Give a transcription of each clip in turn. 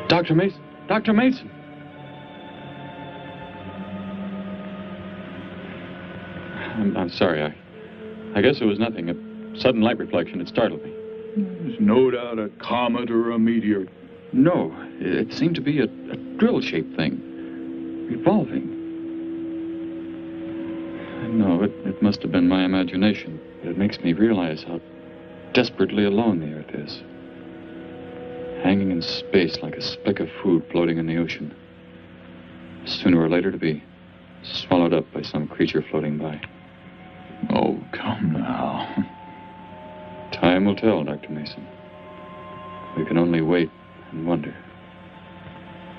Dr. Mason! Dr. Mason! I'm sorry. I guess it was nothing. A sudden light reflection. It startled me. There's no doubt a comet or a meteor. No, it seemed to be a drill-shaped thing, revolving. No, it must have been my imagination, but it makes me realize how desperately alone the Earth is. Hanging in space like a speck of food floating in the ocean. Sooner or later to be swallowed up by some creature floating by. Oh, come now. Time will tell, Dr. Mason. We can only wait and wonder.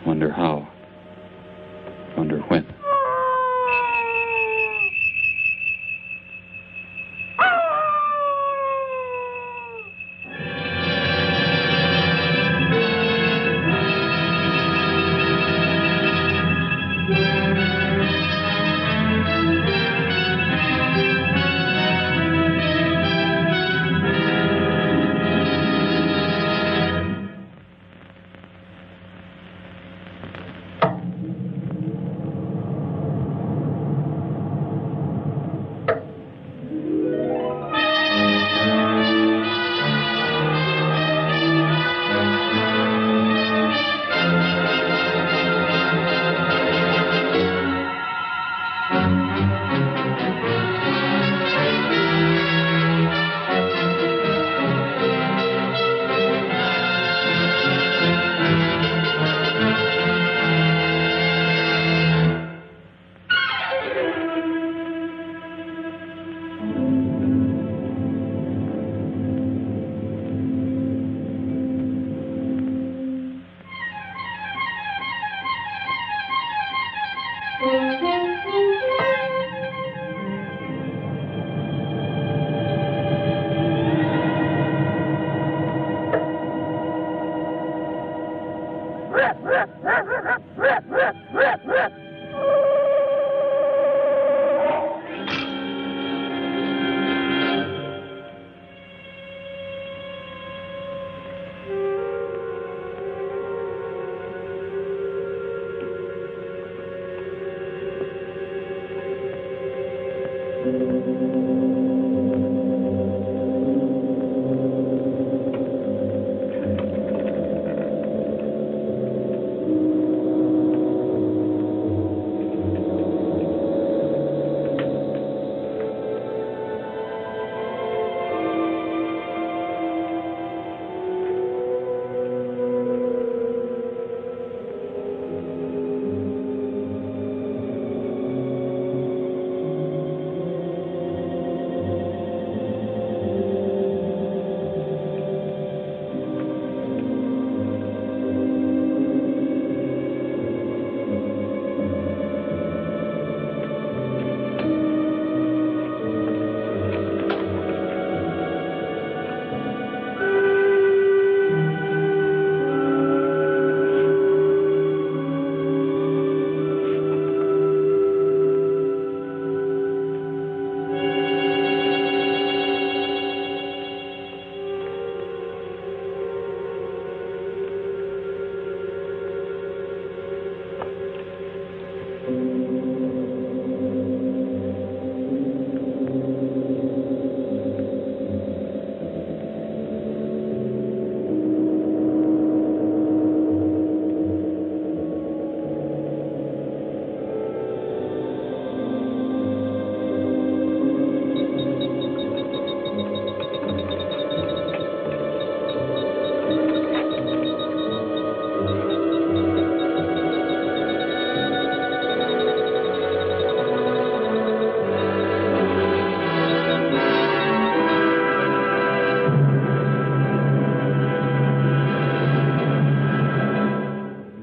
Wonder how. Wonder when.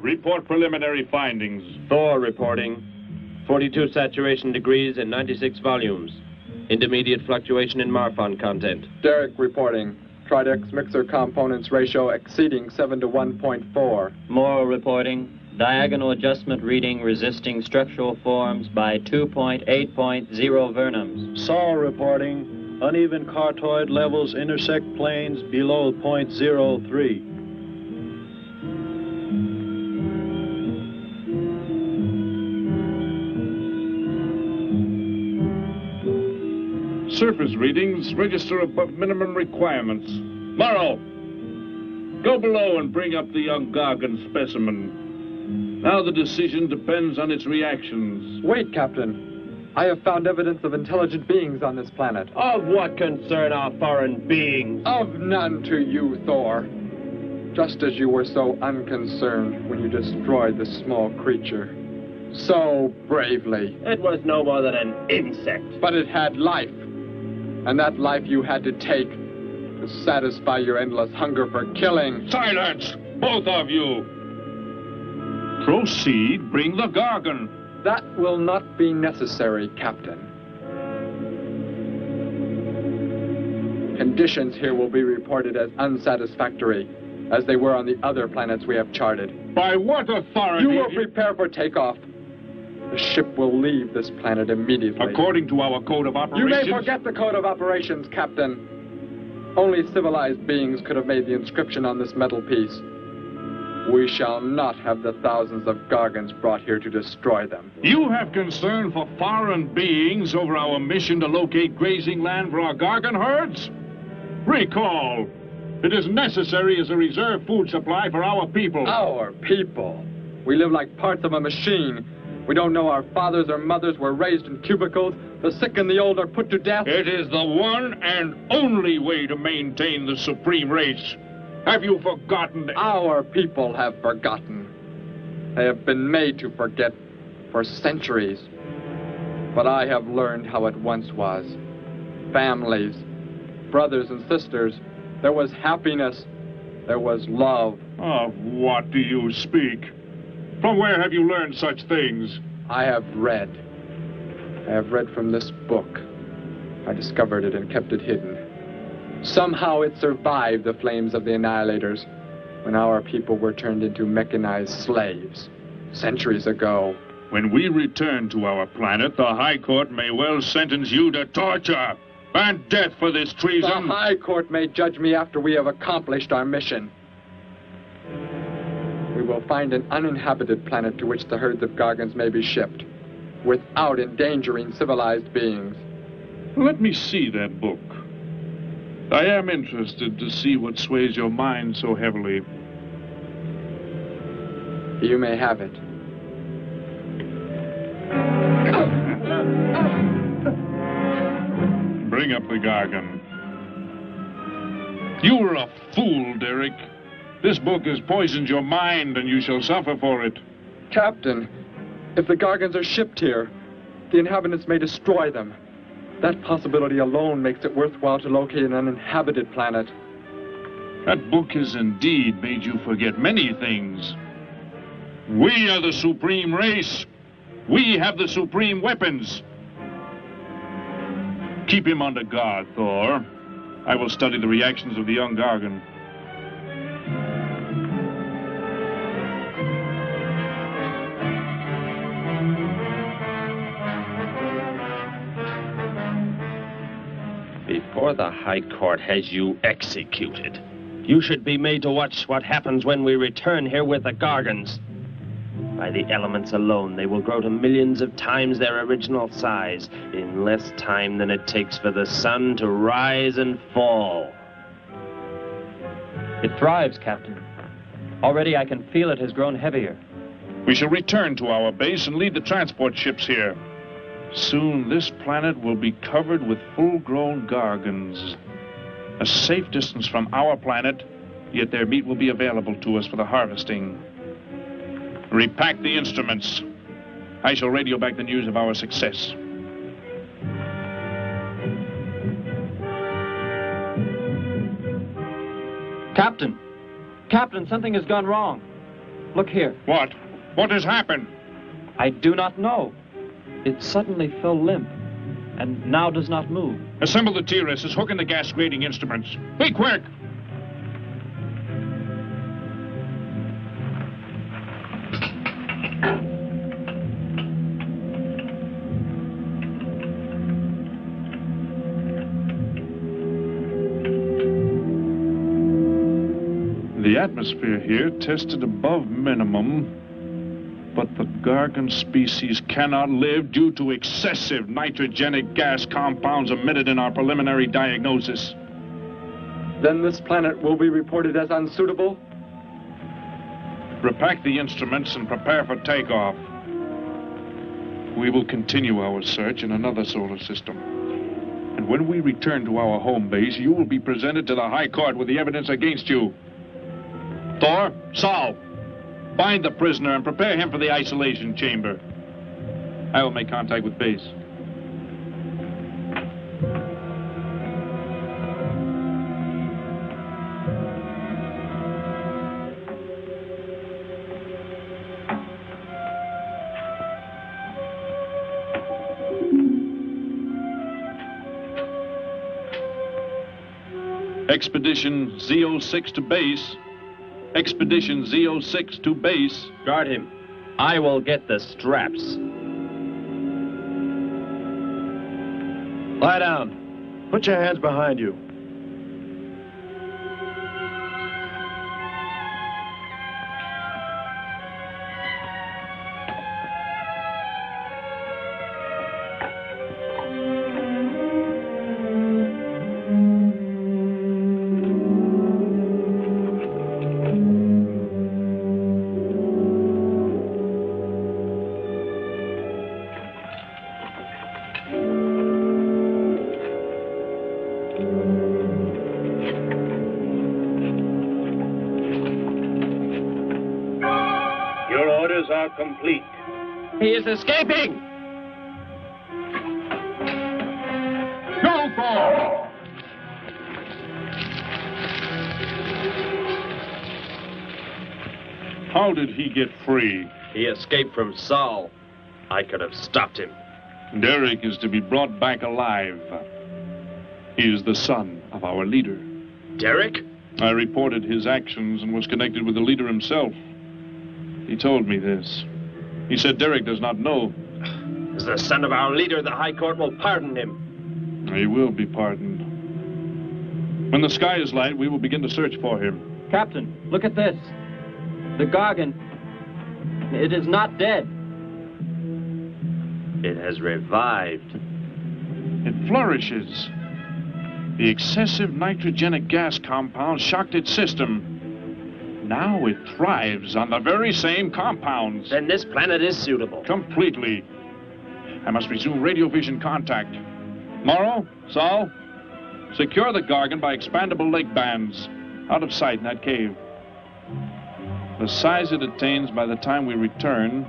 Report preliminary findings. Thor reporting. 42 saturation degrees and 96 volumes. Intermediate fluctuation in Marfan content. Derek reporting. Tridex mixer components ratio exceeding 7 to 1.4. Morrow reporting. Diagonal adjustment reading resisting structural forms by 2.8.0 vernums. Saul reporting. Uneven cartoid levels intersect planes below .03. Surface readings register above minimum requirements. Morrow, go below and bring up the young Gargon specimen. Now the decision depends on its reactions. Wait, Captain. I have found evidence of intelligent beings on this planet. Of what concern are foreign beings? Of none to you, Thor. Just as you were so unconcerned when you destroyed the small creature. So bravely. It was no more than an insect. But it had life. And that life you had to take to satisfy your endless hunger for killing. Silence, both of you! Proceed, bring the Gargon. That will not be necessary, Captain. Conditions here will be reported as unsatisfactory, as they were on the other planets we have charted. By what authority? You will prepare for takeoff. The ship will leave this planet immediately. According to our code of operations... You may forget the code of operations, Captain. Only civilized beings could have made the inscription on this metal piece. We shall not have the thousands of Gargons brought here to destroy them. You have concern for foreign beings over our mission to locate grazing land for our Gargon herds? Recall, it is necessary as a reserve food supply for our people. Our people? We live like parts of a machine. We don't know our fathers or mothers were raised in cubicles. The sick and the old are put to death. It is the one and only way to maintain the supreme race. Have you forgotten? Our people have forgotten. They have been made to forget for centuries. But I have learned how it once was. Families, brothers and sisters. There was happiness. There was love. Of what do you speak? From where have you learned such things? I have read. I have read from this book. I discovered it and kept it hidden. Somehow it survived the flames of the Annihilators when our people were turned into mechanized slaves centuries ago. When we return to our planet, the High Court may well sentence you to torture and death for this treason. The High Court may judge me after we have accomplished our mission. We will find an uninhabited planet to which the herds of Gargons may be shipped, without endangering civilized beings. Let me see that book. I am interested to see what sways your mind so heavily. You may have it. Bring up the Gargon. You were a fool, Derek. This book has poisoned your mind, and you shall suffer for it. Captain, if the Gargons are shipped here, the inhabitants may destroy them. That possibility alone makes it worthwhile to locate an uninhabited planet. That book has indeed made you forget many things. We are the supreme race. We have the supreme weapons. Keep him under guard, Thor. I will study the reactions of the young Gargon. Before the High Court has you executed, you should be made to watch what happens when we return here with the Gargons. By the elements alone, they will grow to millions of times their original size in less time than it takes for the sun to rise and fall. It thrives, Captain. Already I can feel it has grown heavier. We shall return to our base and lead the transport ships here. Soon this planet will be covered with full-grown Gargons. A safe distance from our planet, yet their meat will be available to us for the harvesting. Repack the instruments. I shall radio back the news of our success. Captain! Captain, something has gone wrong. Look here. What? What has happened? I do not know. It suddenly fell limp, and now does not move. Assemble the TRSs, hook in the gas grading instruments. Be quick! The atmosphere here tested above minimum. But the Gargon species cannot live due to excessive nitrogenic gas compounds emitted in our preliminary diagnosis. Then this planet will be reported as unsuitable? Repack the instruments and prepare for takeoff. We will continue our search in another solar system. And when we return to our home base, you will be presented to the High Court with the evidence against you. Thor, Saul, find the prisoner and prepare him for the isolation chamber. I will make contact with base. Expedition Z06 to base. Expedition Z06 to base. Guard him. I will get the straps. Lie down. Put your hands behind you. Are complete. He is escaping! Go, Thor! How did he get free? He escaped from Saul. I could have stopped him. Derek is to be brought back alive. He is the son of our leader. Derek? I reported his actions and was connected with the leader himself. He told me this. He said Derek does not know. As the son of our leader, the High Court will pardon him. He will be pardoned. When the sky is light, we will begin to search for him. Captain, look at this. The Gargon. It is not dead. It has revived. It flourishes. The excessive nitrogenic gas compound shocked its system. Now it thrives on the very same compounds. Then this planet is suitable. Completely. I must resume radio vision contact. Morrow, Saul, secure the Gargon by expandable leg bands. Out of sight in that cave. The size it attains by the time we return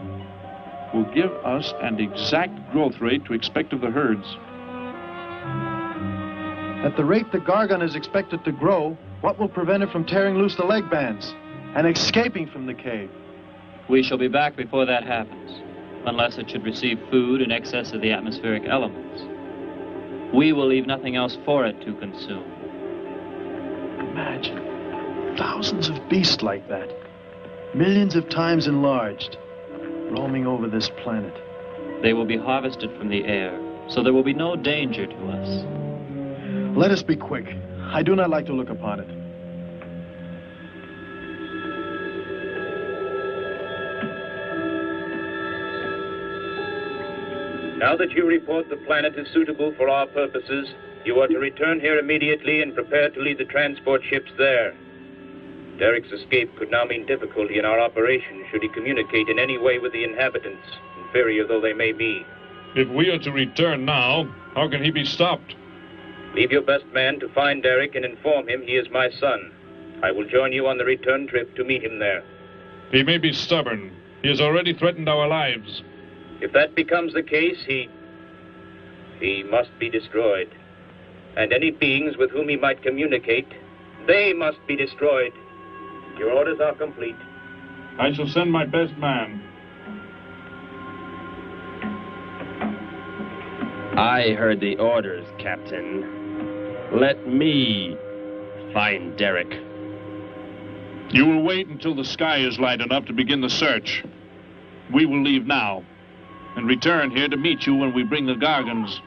will give us an exact growth rate to expect of the herds. At the rate the Gargon is expected to grow, what will prevent it from tearing loose the leg bands and escaping from the cave? We shall be back before that happens, unless it should receive food in excess of the atmospheric elements. We will leave nothing else for it to consume. Imagine thousands of beasts like that, millions of times enlarged, roaming over this planet. They will be harvested from the air, so there will be no danger to us. Let us be quick. I do not like to look upon it. Now that you report the planet is suitable for our purposes, you are to return here immediately and prepare to lead the transport ships there. Derek's escape could now mean difficulty in our operation should he communicate in any way with the inhabitants, inferior though they may be. If we are to return now, how can he be stopped? Leave your best man to find Derek and inform him he is my son. I will join you on the return trip to meet him there. He may be stubborn. He has already threatened our lives. If that becomes the case, he must be destroyed. And any beings with whom he might communicate, they must be destroyed. Your orders are complete. I shall send my best man. I heard the orders, Captain. Let me find Derek. You will wait until the sky is light enough to begin the search. We will leave now and return here to meet you when we bring the Gargons.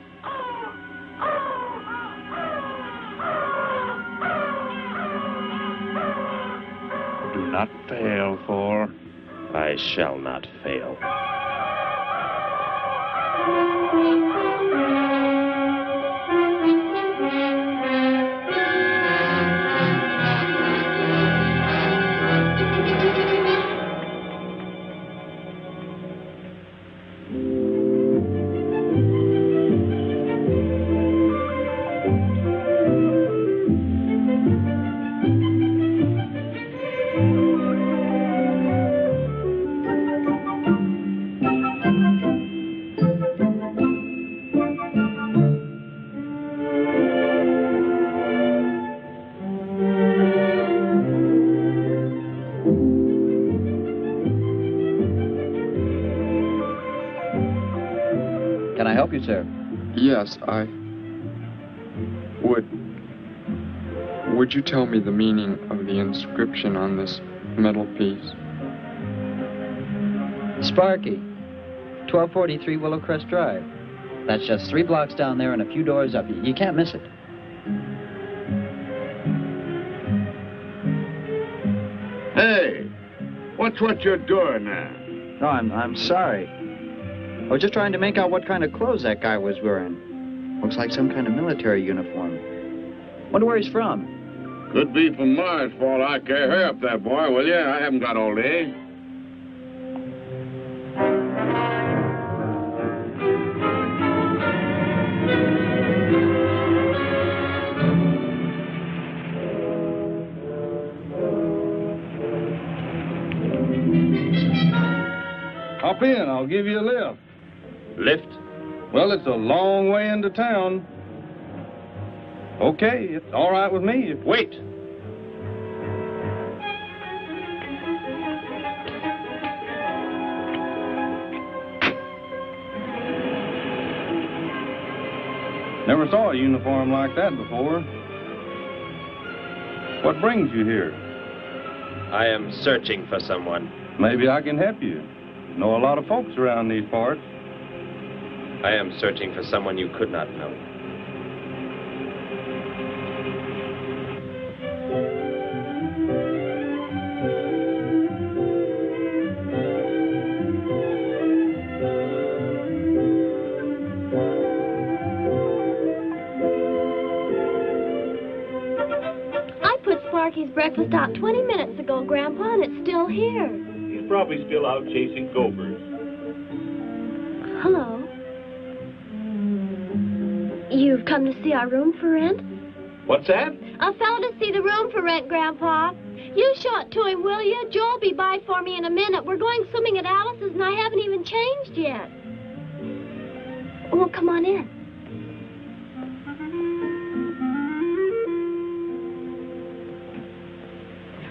Do not fail, Thor. I shall not fail. Can I help you, sir? Yes, Would you tell me the meaning of the inscription on this metal piece? Sparky, 1243 Willowcrest Drive. That's just 3 blocks down there and a few doors up. You can't miss it. Hey, what's what you're doing there? No, I'm sorry. I was just trying to make out what kind of clothes that guy was wearing. Looks like some kind of military uniform. Wonder where he's from. Could be from Mars, for all I care. Hurry up there, boy, will you? I haven't got all day. Hop in, I'll give you a lift. Lift? Well, it's a long way into town. Okay, it's all right with me. Wait! Never saw a uniform like that before. What brings you here? I am searching for someone. Maybe I can help you. Know a lot of folks around these parts. I am searching for someone you could not know. I put Sparky's breakfast out 20 minutes ago, Grandpa, and it's still here. He's probably still out chasing gophers. Hello. You've come to see our room for rent? What's that? A fellow to see the room for rent, Grandpa. You show it to him, will you? Joe'll be by for me in a minute. We're going swimming at Alice's, and I haven't even changed yet. Well, come on in.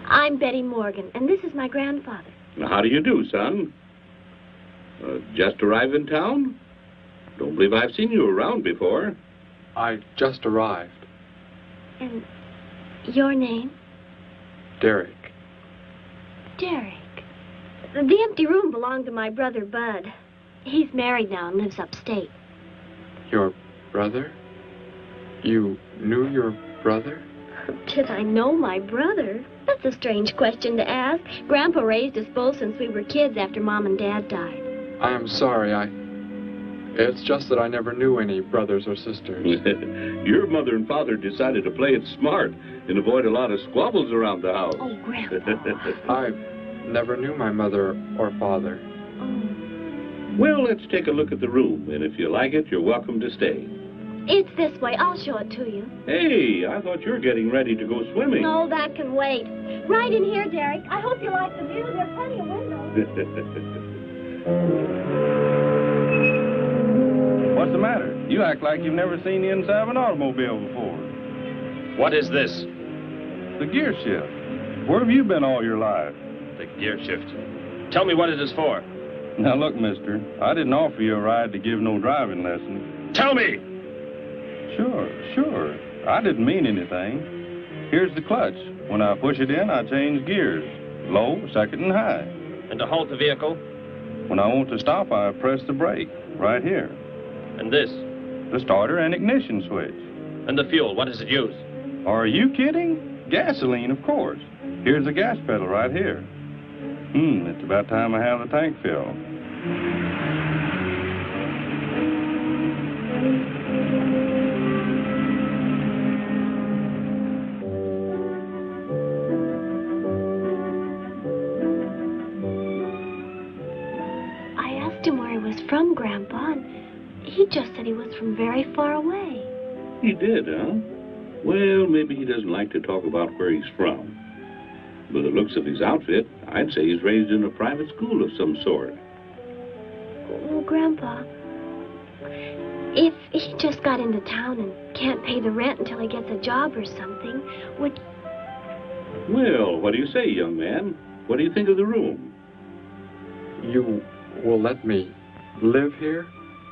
I'm Betty Morgan, and this is my grandfather. How do you do, son? Just arrived in town? Don't believe I've seen you around before. I just arrived. And your name? Derek. Derek. The empty room belonged to my brother, Bud. He's married now and lives upstate. Your brother? You knew your brother? Did I know my brother? That's a strange question to ask. Grandpa raised us both since we were kids after Mom and Dad died. I am sorry, It's just that I never knew any brothers or sisters. Your mother and father decided to play it smart and avoid a lot of squabbles around the house. Oh, Grandpa. I never knew my mother or father. Well, let's take a look at the room, and if you like it, you're welcome to stay. It's this way. I'll show it to you. Hey, I thought you were getting ready to go swimming. No, that can wait. Right in here, Derek. I hope you like the view. There are plenty of windows. What's the matter? You act like you've never seen the inside of an automobile before. What is this? The gear shift. Where have you been all your life? The gear shift. Tell me what it is for. Now look, mister, I didn't offer you a ride to give no driving lesson. Tell me! Sure. I didn't mean anything. Here's the clutch. When I push it in, I change gears. Low, second, and high. And to halt the vehicle? When I want to stop, I press the brake, right here. And this? The starter and ignition switch. And the fuel, what does it use? Are you kidding? Gasoline, of course. Here's the gas pedal right here. It's about time I have the tank filled. I asked him where he was from, Grandpa, and he just said he was from very far away. He did, huh? Well, maybe he doesn't like to talk about where he's from. By the looks of his outfit, I'd say he's raised in a private school of some sort. Well, Grandpa, if he just got into town and can't pay the rent until he gets a job or something, would... Well, what do you say, young man? What do you think of the room? You will let me live here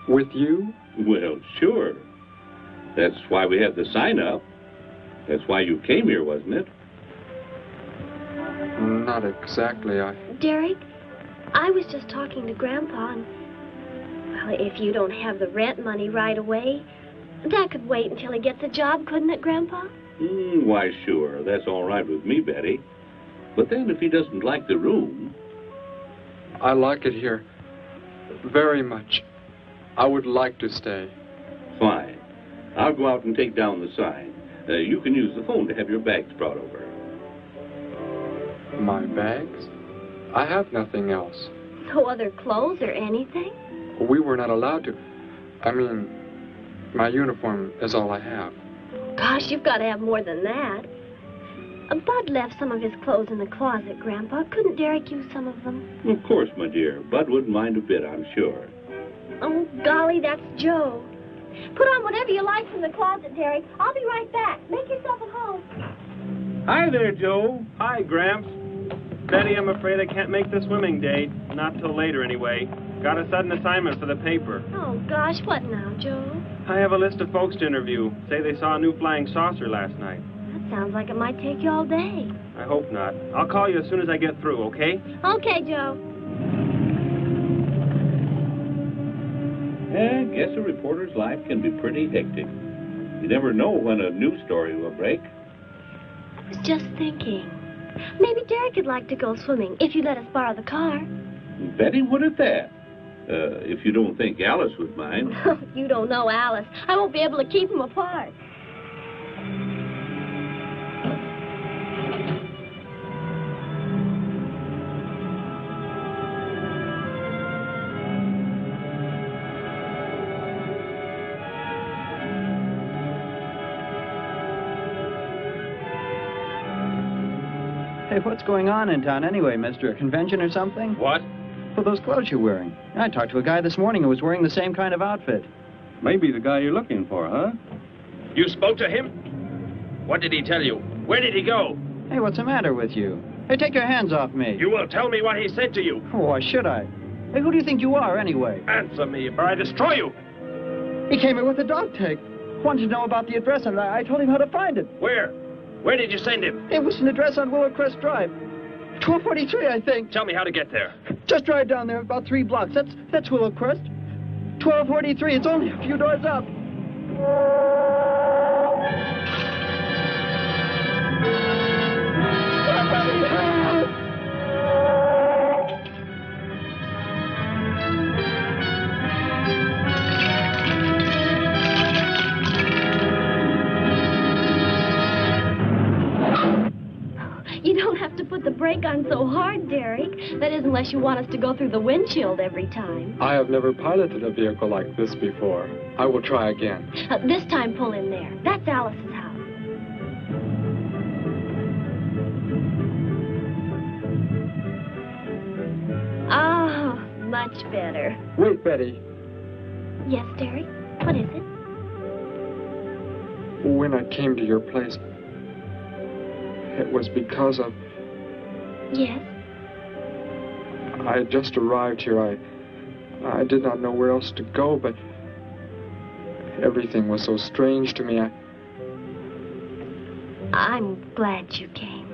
with you? Well, sure. That's why we had the sign up. That's why you came here, wasn't it? Not exactly. Derek, I was just talking to Grandpa, and... Well, if you don't have the rent money right away, that could wait until he gets a job, couldn't it, Grandpa? Why, sure. That's all right with me, Betty. But then if he doesn't like the room... I like it here very much. I would like to stay. Fine. I'll go out and take down the sign. You can use the phone to have your bags brought over. My bags? I have nothing else. No other clothes or anything? We were not allowed to. I mean, my uniform is all I have. Gosh, you've got to have more than that. Bud left some of his clothes in the closet, Grandpa. Couldn't Derek use some of them? Of course, my dear. Bud wouldn't mind a bit, I'm sure. Oh, golly, that's Joe. Put on whatever you like from the closet, Derek. I'll be right back. Make yourself at home. Hi there, Joe. Hi, Gramps. Betty, I'm afraid I can't make the swimming date. Not till later, anyway. Got a sudden assignment for the paper. Oh, gosh, what now, Joe? I have a list of folks to interview. Say they saw a new flying saucer last night. That sounds like it might take you all day. I hope not. I'll call you as soon as I get through, okay? Okay, Joe. I guess a reporter's life can be pretty hectic. You never know when a news story will break. I was just thinking. Maybe Derek would like to go swimming if you let us borrow the car. Betty would at that. If you don't think Alice would mind. You don't know Alice. I won't be able to keep them apart. Hey, what's going on in town anyway, mister? A convention or something? What? Well, those clothes you're wearing. I talked to a guy this morning who was wearing the same kind of outfit. Maybe the guy you're looking for, huh? You spoke to him? What did he tell you? Where did he go? Hey, what's the matter with you? Hey, take your hands off me. You will tell me what he said to you. Oh, why should I? Hey, who do you think you are, anyway? Answer me, or I destroy you. He came here with a dog tag. Wanted to know about the address, and I told him how to find it. Where? Where did you send him? It was an address on Willow Crest Drive. 1243, I think. Tell me how to get there. Just drive down there about 3 blocks. That's Willow Crest. 1243. It's only a few doors up. You don't have to put the brake on so hard, Derek. That is, unless you want us to go through the windshield every time. I have never piloted a vehicle like this before. I will try again. This time, pull in there. That's Alice's house. Oh, much better. Wait, Betty. Yes, Derek? What is it? When I came to your place, it was because of... Yes? I had just arrived here. I did not know where else to go, but everything was so strange to me. I'm glad you came.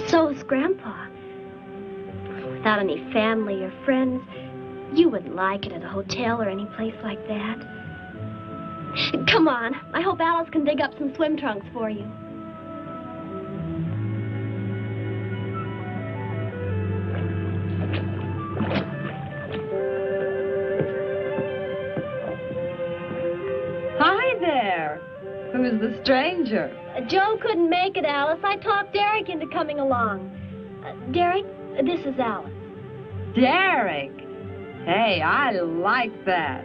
So is Grandpa. Without any family or friends, you wouldn't like it at a hotel or any place like that. Come on. I hope Alice can dig up some swim trunks for you. the stranger? Joe couldn't make it, Alice. I talked Derek into coming along. Derek, this is Alice. Derek? Hey, I like that.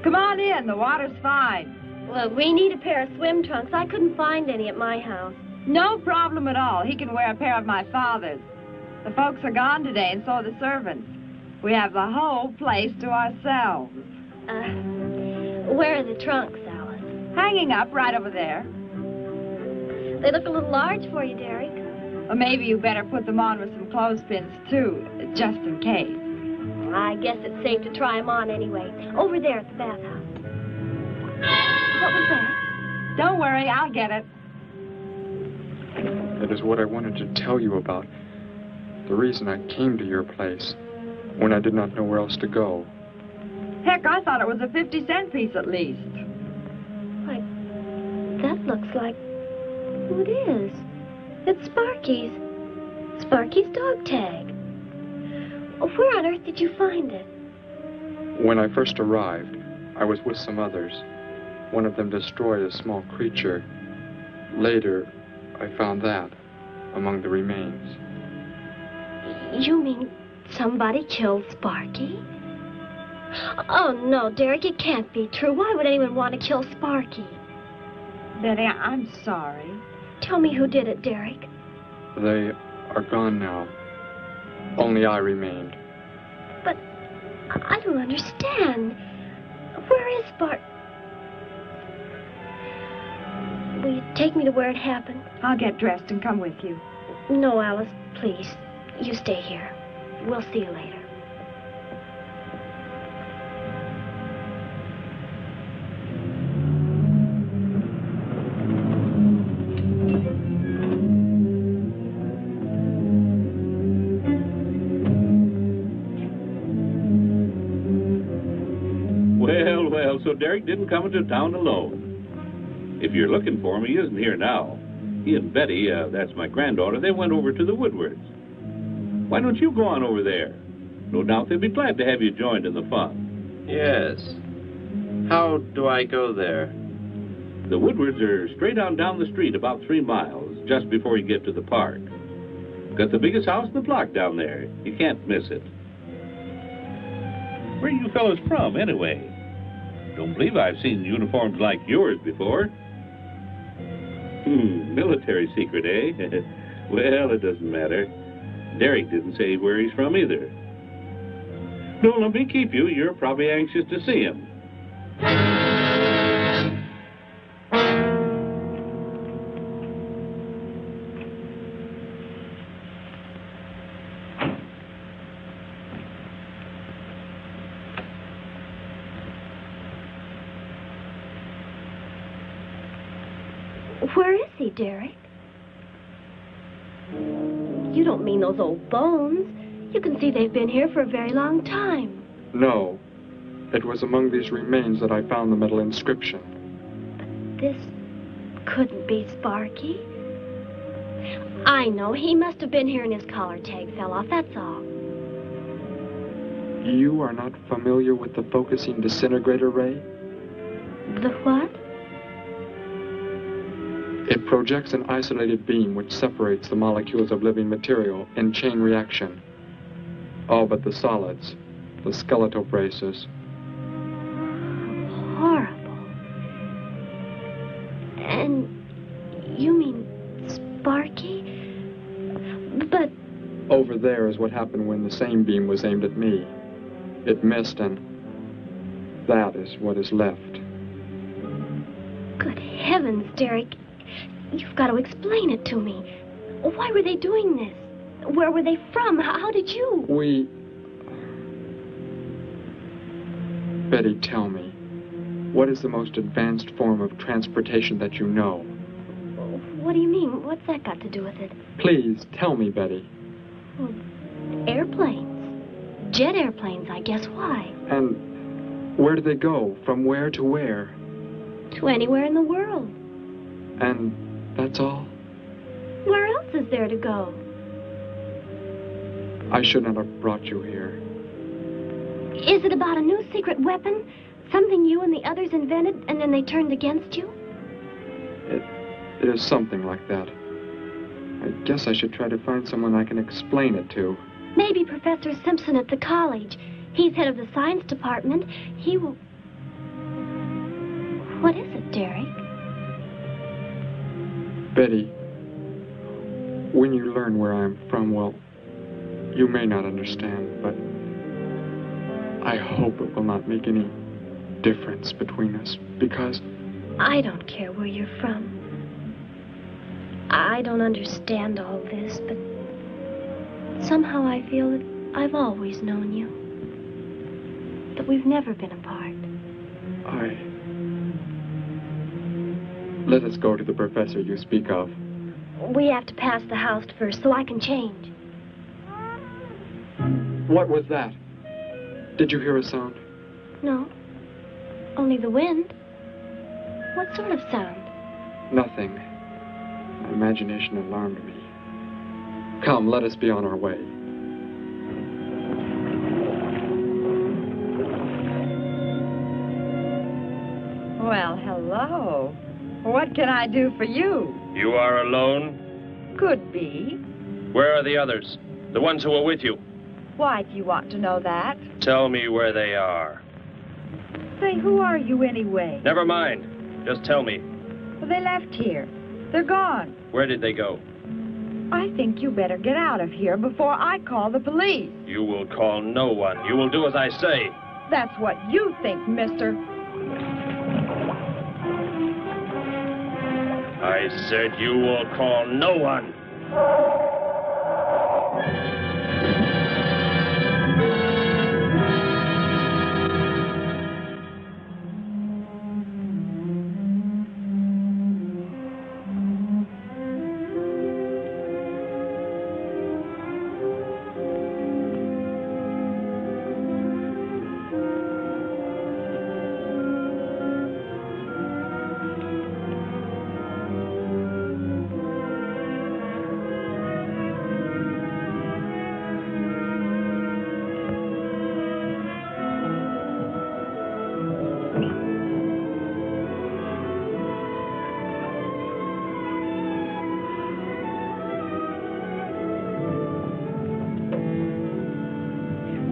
Come on in, the water's fine. Well, we need a pair of swim trunks. I couldn't find any at my house. No problem at all. He can wear a pair of my father's. The folks are gone today, and so are the servants. We have the whole place to ourselves. Where are the trunks, Alice? Hanging up right over there. They look a little large for you, Derek. Well, maybe you better put them on with some clothespins, too, just in case. I guess it's safe to try them on anyway. Over there at the bathhouse. What was that? Don't worry, I'll get it. That is what I wanted to tell you about. The reason I came to your place when I did not know where else to go. Heck, I thought it was a 50-cent piece at least. Why, that looks like... Who it is? It's Sparky's. Sparky's dog tag. Where on earth did you find it? When I first arrived, I was with some others. One of them destroyed a small creature. Later, I found that among the remains. You mean somebody killed Sparky? Oh, no, Derek, it can't be true. Why would anyone want to kill Sparky? Betty, I'm sorry. Tell me who did it, Derek. They are gone now. Only I remained. But I don't understand. Where is Sparky? Will you take me to where it happened? I'll get dressed and come with you. No, Alice, please. You stay here. We'll see you later. Well, so Derek didn't come into town alone. If you're looking for him, he isn't here now. He and Betty, that's my granddaughter, they went over to the Woodwards. Why don't you go on over there? No doubt they'd be glad to have you joined in the fun. Yes. How do I go there? The Woodwards are straight on down the street about 3 miles, just before you get to the park. Got the biggest house in the block down there. You can't miss it. Where are you fellas from, anyway? Don't believe I've seen uniforms like yours before. Military secret, eh? Well, it doesn't matter. Derek didn't say where he's from either. Don't let me keep you. You're probably anxious to see him. Where is he, Derek? You don't mean those old bones. You can see they've been here for a very long time. No. It was among these remains that I found the metal inscription. But this couldn't be Sparky. I know. He must have been here and his collar tag fell off, that's all. You are not familiar with the focusing disintegrator ray? The what? It projects an isolated beam which separates the molecules of living material in chain reaction. All but the solids, the skeletal braces. Horrible. And you mean Sparky? But... Over there is what happened when the same beam was aimed at me. It missed, and that is what is left. Good heavens, Derek. You've got to explain it to me. Why were they doing this? Where were they from? How did you... Betty, tell me. What is the most advanced form of transportation that you know? What do you mean? What's that got to do with it? Please, tell me, Betty. Well, airplanes. Jet airplanes, I guess. Why? And where do they go? From where to where? To anywhere in the world. And that's all? Where else is there to go? I should not have brought you here. Is it about a new secret weapon? Something you and the others invented and then they turned against you? It is something like that. I guess I should try to find someone I can explain it to. Maybe Professor Simpson at the college. He's head of the science department. He will... What is it, Derek? Betty, when you learn where I'm from, well, you may not understand, but I hope it will not make any difference between us, because... I don't care where you're from. I don't understand all this, but somehow I feel that I've always known you. That we've never been apart. Let us go to the professor you speak of. We have to pass the house first so I can change. What was that? Did you hear a sound? No. Only the wind. What sort of sound? Nothing. My imagination alarmed me. Come, let us be on our way. Well, hello. What can I do for you? You are alone? Could be. Where are the others? The ones who were with you? Why do you want to know that? Tell me where they are. Say, who are you anyway? Never mind. Just tell me. Well, they left here. They're gone. Where did they go? I think you better get out of here before I call the police. You will call no one. You will do as I say. That's what you think, mister. I said you will call no one.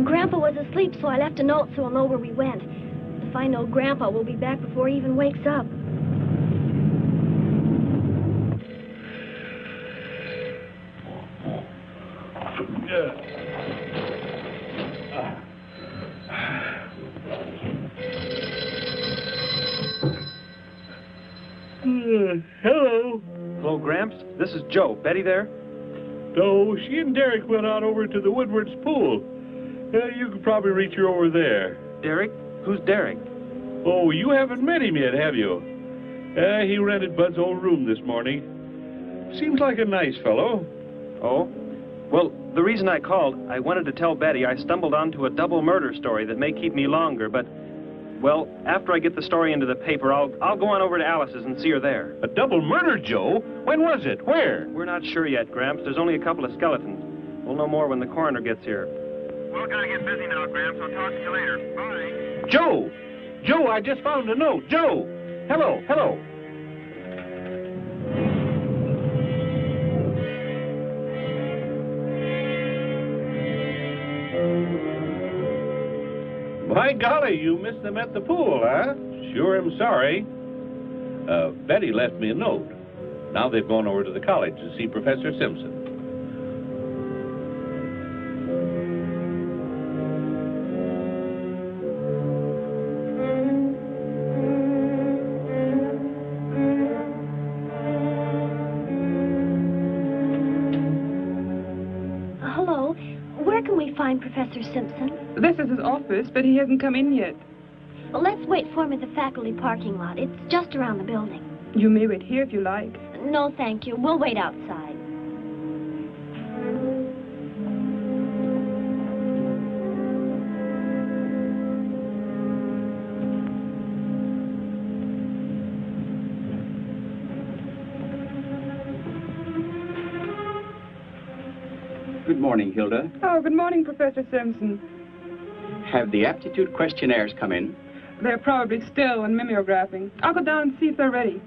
Grandpa was asleep, so I left a note so he'll know where we went. If I know Grandpa will be back before he even wakes up. Hello. Hello, Gramps. This is Joe. Betty there? No, she and Derek went out over to the Woodward's pool. You could probably reach her over there. Derek? Who's Derek? Oh, you haven't met him yet, have you? He rented Bud's old room this morning. Seems like a nice fellow. Oh? Well, the reason I called, I wanted to tell Betty I stumbled onto a double murder story that may keep me longer, but, well, after I get the story into the paper, I'll go on over to Alice's and see her there. A double murder, Joe? When was it? Where? We're not sure yet, Gramps. There's only a couple of skeletons. We'll know more when the coroner gets here. Well, gotta get busy now, Gramps. I'll talk to you later. Bye. Joe! Joe, I just found a note. Joe! Hello, hello. By golly, you missed them at the pool, huh? Sure am sorry. Betty left me a note. Now they've gone over to the college to see Professor Simpson. Hello. Where can we find Professor Simpson? This is his office, but he hasn't come in yet. Well, let's wait for him at the faculty parking lot. It's just around the building. You may wait here if you like. No, thank you. We'll wait outside. Good morning, Hilda. Oh, good morning, Professor Simpson. Have the aptitude questionnaires come in? They're probably still in mimeographing. I'll go down and see if they're ready.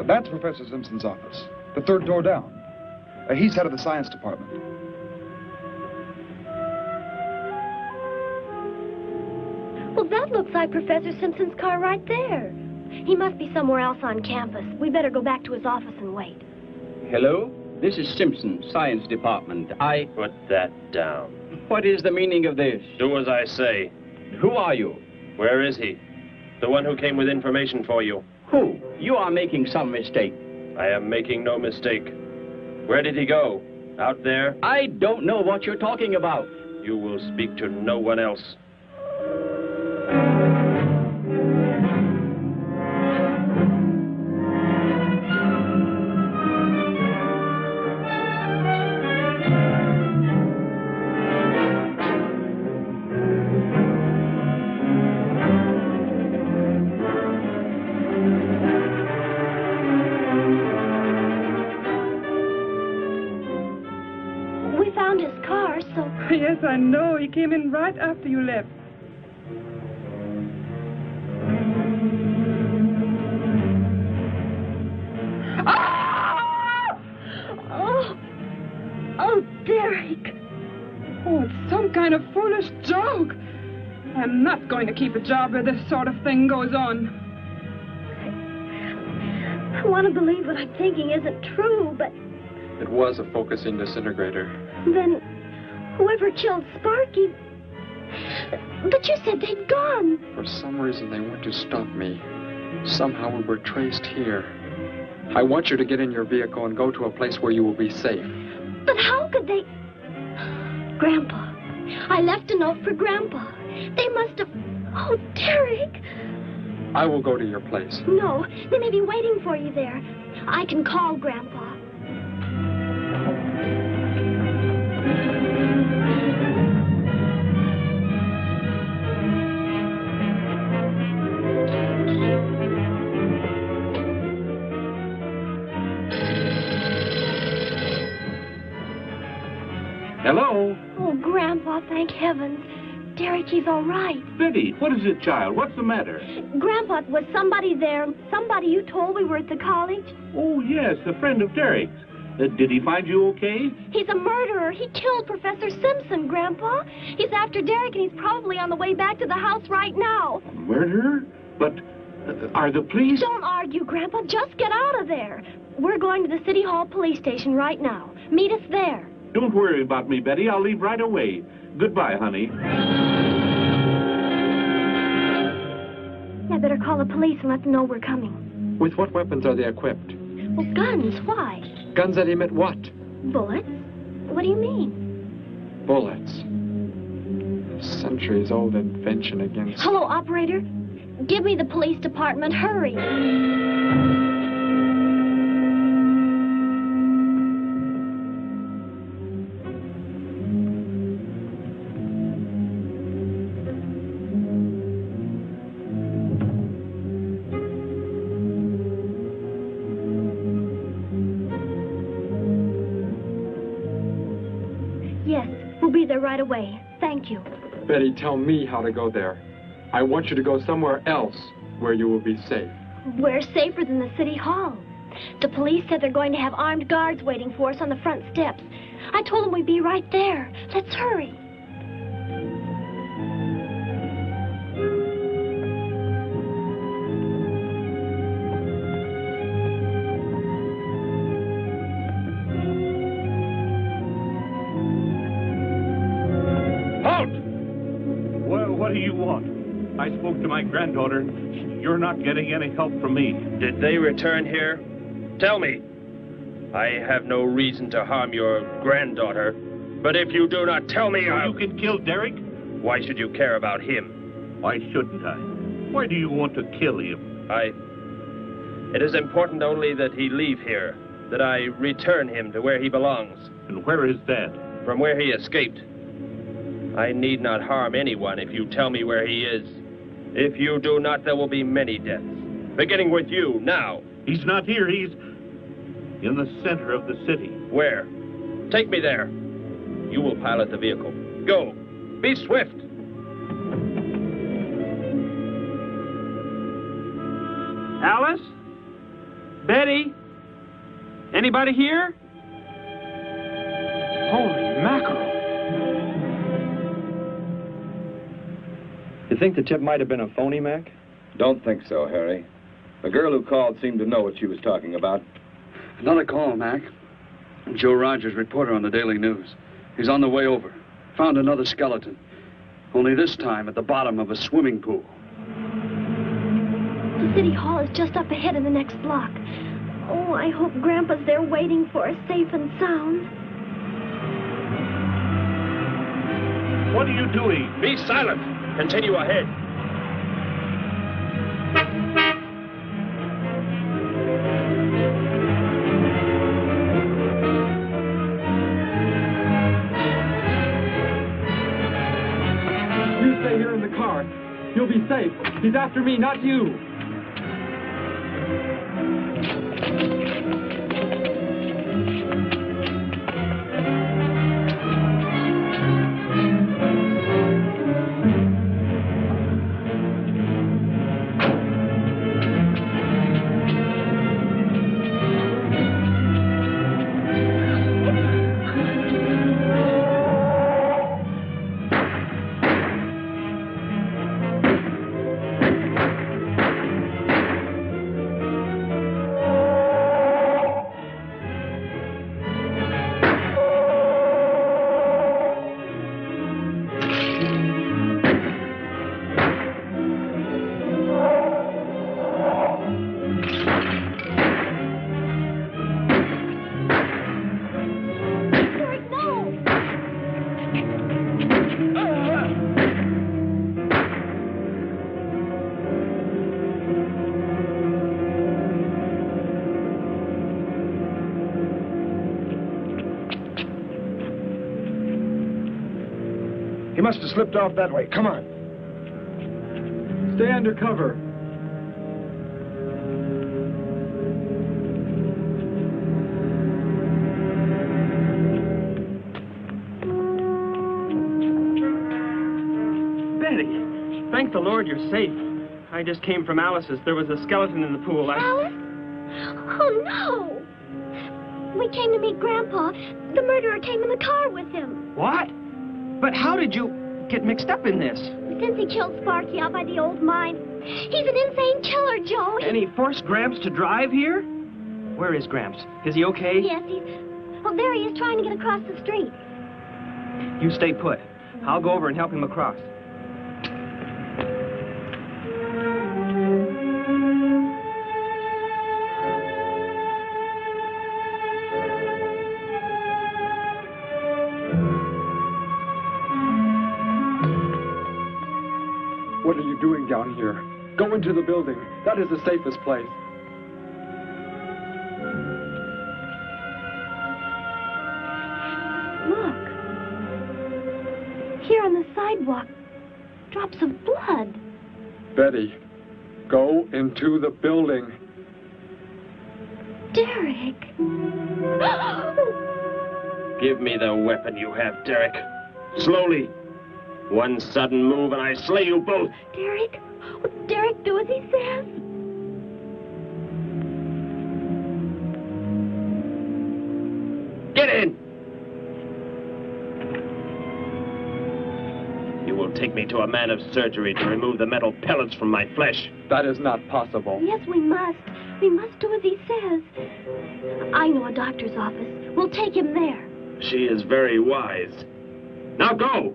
That's Professor Simpson's office. The third door down. He's head of the science department. Well, that looks like Professor Simpson's car right there. He must be somewhere else on campus. We better go back to his office and wait. Hello? This is Simpson, science department. Put that down. What is the meaning of this? Do as I say. Who are you? Where is he? The one who came with information for you. Who? You are making some mistake. I am making no mistake. Where did he go? Out there? I don't know what you're talking about. You will speak to no one else. Yes, I know. He came in right after you left. Ah! Oh, Derek. Oh, it's some kind of foolish joke. I'm not going to keep a job where this sort of thing goes on. I want to believe what I'm thinking isn't true, but... It was a focusing disintegrator. Then... whoever killed Sparky... But you said they'd gone. For some reason, they want to stop me. Somehow we were traced here. I want you to get in your vehicle and go to a place where you will be safe. But how could they... Grandpa. I left a note for Grandpa. They must have... Oh, Derek. I will go to your place. No, they may be waiting for you there. I can call Grandpa. Hello? Oh, Grandpa, thank heavens. Derek, he's all right. Betty, what is it, child? What's the matter? Grandpa, was somebody there? Somebody you told we were at the college? Oh, yes, a friend of Derek's. Did he find you okay? He's a murderer. He killed Professor Simpson, Grandpa. He's after Derek, and he's probably on the way back to the house right now. A murderer? But are the police... Don't argue, Grandpa. Just get out of there. We're going to the City Hall police station right now. Meet us there. Don't worry about me, Betty. I'll leave right away. Goodbye, honey. I better call the police and let them know we're coming. With what weapons are they equipped? Well, guns. Why? Guns that emit what? Bullets? What do you mean? Bullets. A centuries-old invention against... Hello, operator. Give me the police department. Hurry. Right away. Thank you. Betty, tell me how to go there. I want you to go somewhere else where you will be safe. We're safer than the City Hall. The police said they're going to have armed guards waiting for us on the front steps. I told them we'd be right there. Let's hurry. What do you want? I spoke to my granddaughter. You're not getting any help from me. Did they return here? Tell me. I have no reason to harm your granddaughter, but if you do not tell me, You can kill Derek? Why should you care about him? Why shouldn't I? Why do you want to kill him? It is important only that he leave here, that I return him to where he belongs. And where is that? From where he escaped. I need not harm anyone if you tell me where he is. If you do not, there will be many deaths. Beginning with you, now. He's not here. He's in the center of the city. Where? Take me there. You will pilot the vehicle. Go. Be swift. Alice? Betty? Anybody here? Holy mackerel. You think the tip might have been a phony, Mac? Don't think so, Harry. The girl who called seemed to know what she was talking about. Another call, Mac. Joe Rogers, reporter on the Daily News. He's on the way over. Found another skeleton. Only this time at the bottom of a swimming pool. The city hall is just up ahead in the next block. Oh, I hope Grandpa's there waiting for us, safe and sound. What are you doing? Be silent. Continue ahead. You stay here in the car. You'll be safe. He's after me, not you. He must have slipped off that way. Come on. Stay under cover. Betty, thank the Lord you're safe. I just came from Alice's. There was a skeleton in the pool. Alice? Oh, no. We came to meet Grandpa. The murderer came in the car with him. What? But how did you get mixed up in this? Since he killed Sparky out by the old mine. He's an insane killer, Joe. And he forced Gramps to drive here? Where is Gramps? Is he okay? Yes, he's... Well, there he is trying to get across the street. You stay put. I'll go over and help him across. What are you doing down here? Go into the building. That is the safest place. Look. Here on the sidewalk. Drops of blood. Betty, go into the building. Derek. Give me the weapon you have, Derek. Slowly. One sudden move and I slay you both. Derek? Will Derek do as he says? Get in! You will take me to a man of surgery to remove the metal pellets from my flesh. That is not possible. Yes, we must. We must do as he says. I know a doctor's office. We'll take him there. She is very wise. Now go!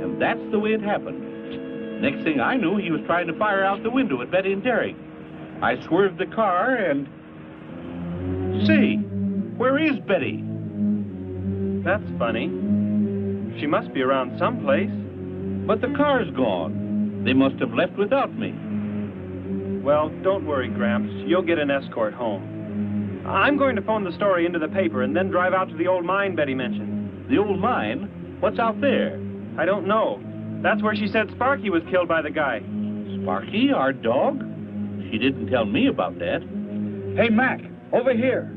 And that's the way it happened. Next thing I knew, he was trying to fire out the window at Betty and Derek. I swerved the car and... Say, where is Betty? That's funny. She must be around someplace. But the car's gone. They must have left without me. Well, don't worry, Gramps. You'll get an escort home. I'm going to phone the story into the paper and then drive out to the old mine Betty mentioned. The old mine? What's out there? I don't know. That's where she said Sparky was killed by the guy. Sparky, our dog? She didn't tell me about that. Hey, Mac, over here.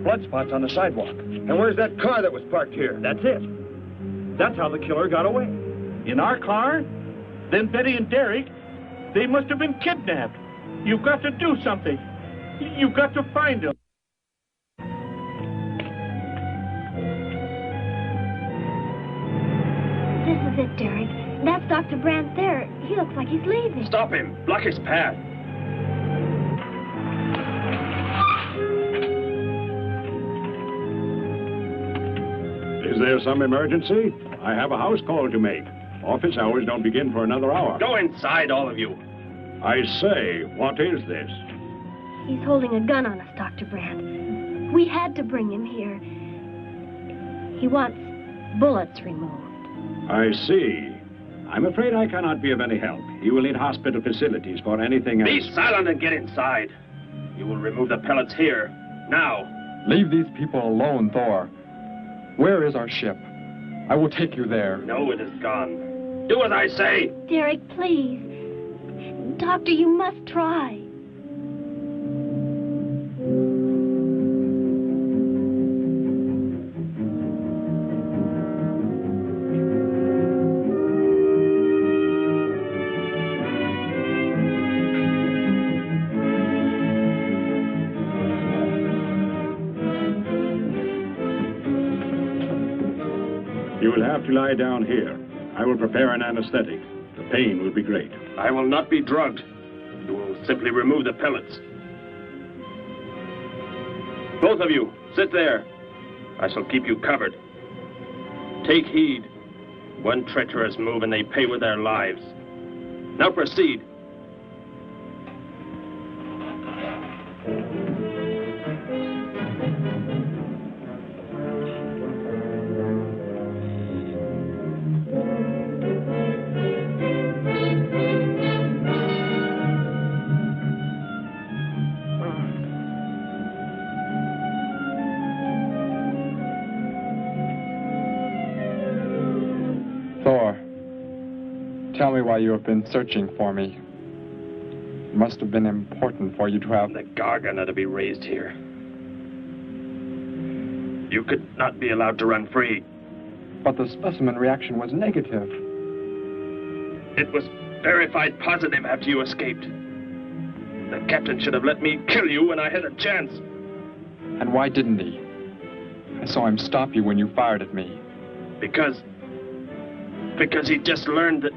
Blood spots on the sidewalk. And where's that car that was parked here? That's it. That's how the killer got away. In our car? Then Betty and Derek, they must have been kidnapped. You've got to do something. You've got to find them. This is it, Derek. That's Dr. Brandt there. He looks like he's leaving. Stop him. Block his path. Is there some emergency? I have a house call to make. Office hours don't begin for another hour. Go inside, all of you. I say, what is this? He's holding a gun on us, Dr. Brandt. We had to bring him here. He wants bullets removed. I see. I'm afraid I cannot be of any help. You will need hospital facilities for anything else. Be silent and get inside. You will remove the pellets here, now. Leave these people alone, Thor. Where is our ship? I will take you there. No, it is gone. Do as I say. Derek, please. Doctor, you must try. You will have to lie down here. I will prepare an anesthetic. The pain will be great. I will not be drugged. You will simply remove the pellets. Both of you, sit there. I shall keep you covered. Take heed. One treacherous move and they pay with their lives. Now proceed. Tell me why you have been searching for me. It must have been important for you to have... The Gargon are to be raised here. You could not be allowed to run free. But the specimen reaction was negative. It was verified positive after you escaped. The captain should have let me kill you when I had a chance. And why didn't he? I saw him stop you when you fired at me. Because he just learned that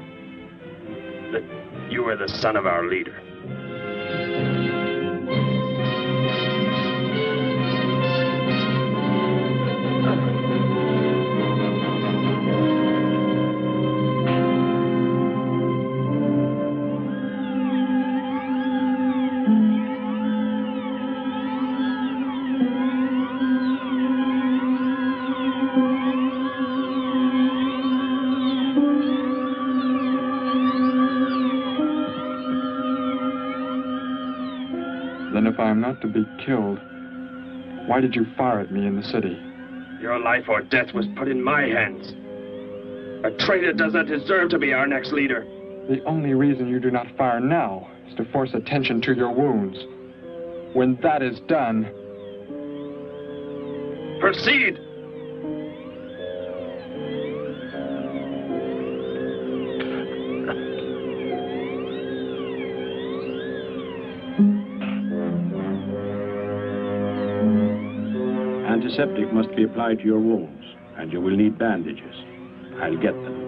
you were the son of our leader. Then if I am not to be killed, why did you fire at me in the city? Your life or death was put in my hands. A traitor does not deserve to be our next leader. The only reason you do not fire now is to force attention to your wounds. When that is done... Proceed! Antiseptic must be applied to your wounds, and you will need bandages. I'll get them.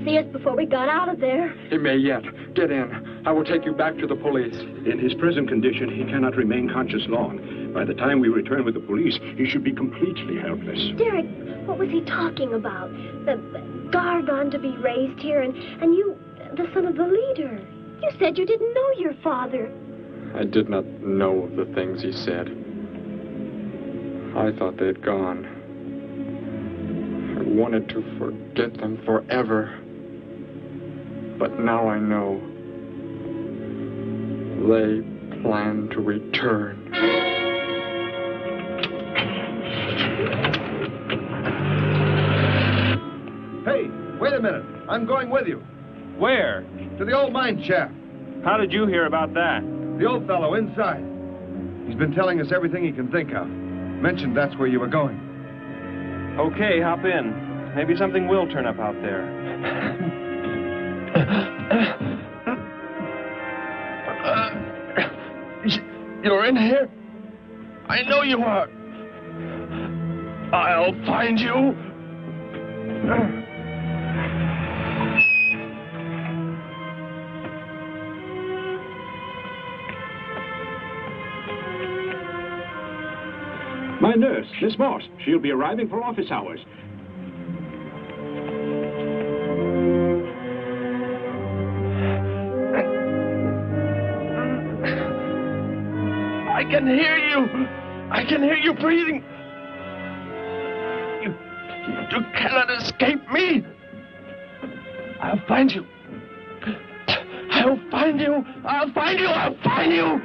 See us before we got out of there. He may yet. Get in. I will take you back to the police. In his present condition, he cannot remain conscious long. By the time we return with the police, he should be completely helpless. Derek, what was he talking about? The Gargon to be raised here, and you, the son of the leader. You said you didn't know your father. I did not know the things he said. I thought they had gone. I wanted to forget them forever. But now I know. They plan to return. Hey, wait a minute. I'm going with you. Where? To the old mine shaft. How did you hear about that? The old fellow inside. He's been telling us everything he can think of. Mentioned that's where you were going. Okay, hop in. Maybe something will turn up out there. You're in here? I know you are. I'll find you. My nurse, Miss Moss. She'll be arriving for office hours. I can hear you. I can hear you breathing. You cannot escape me. I'll find you. I'll find you. I'll find you. I'll find you.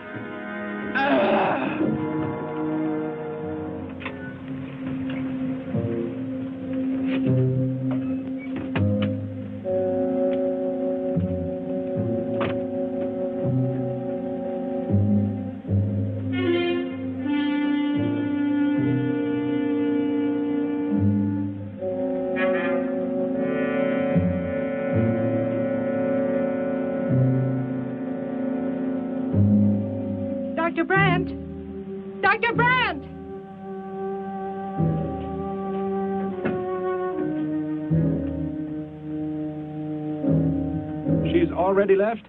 Dr. Brandt! Dr. Brandt! She's already left?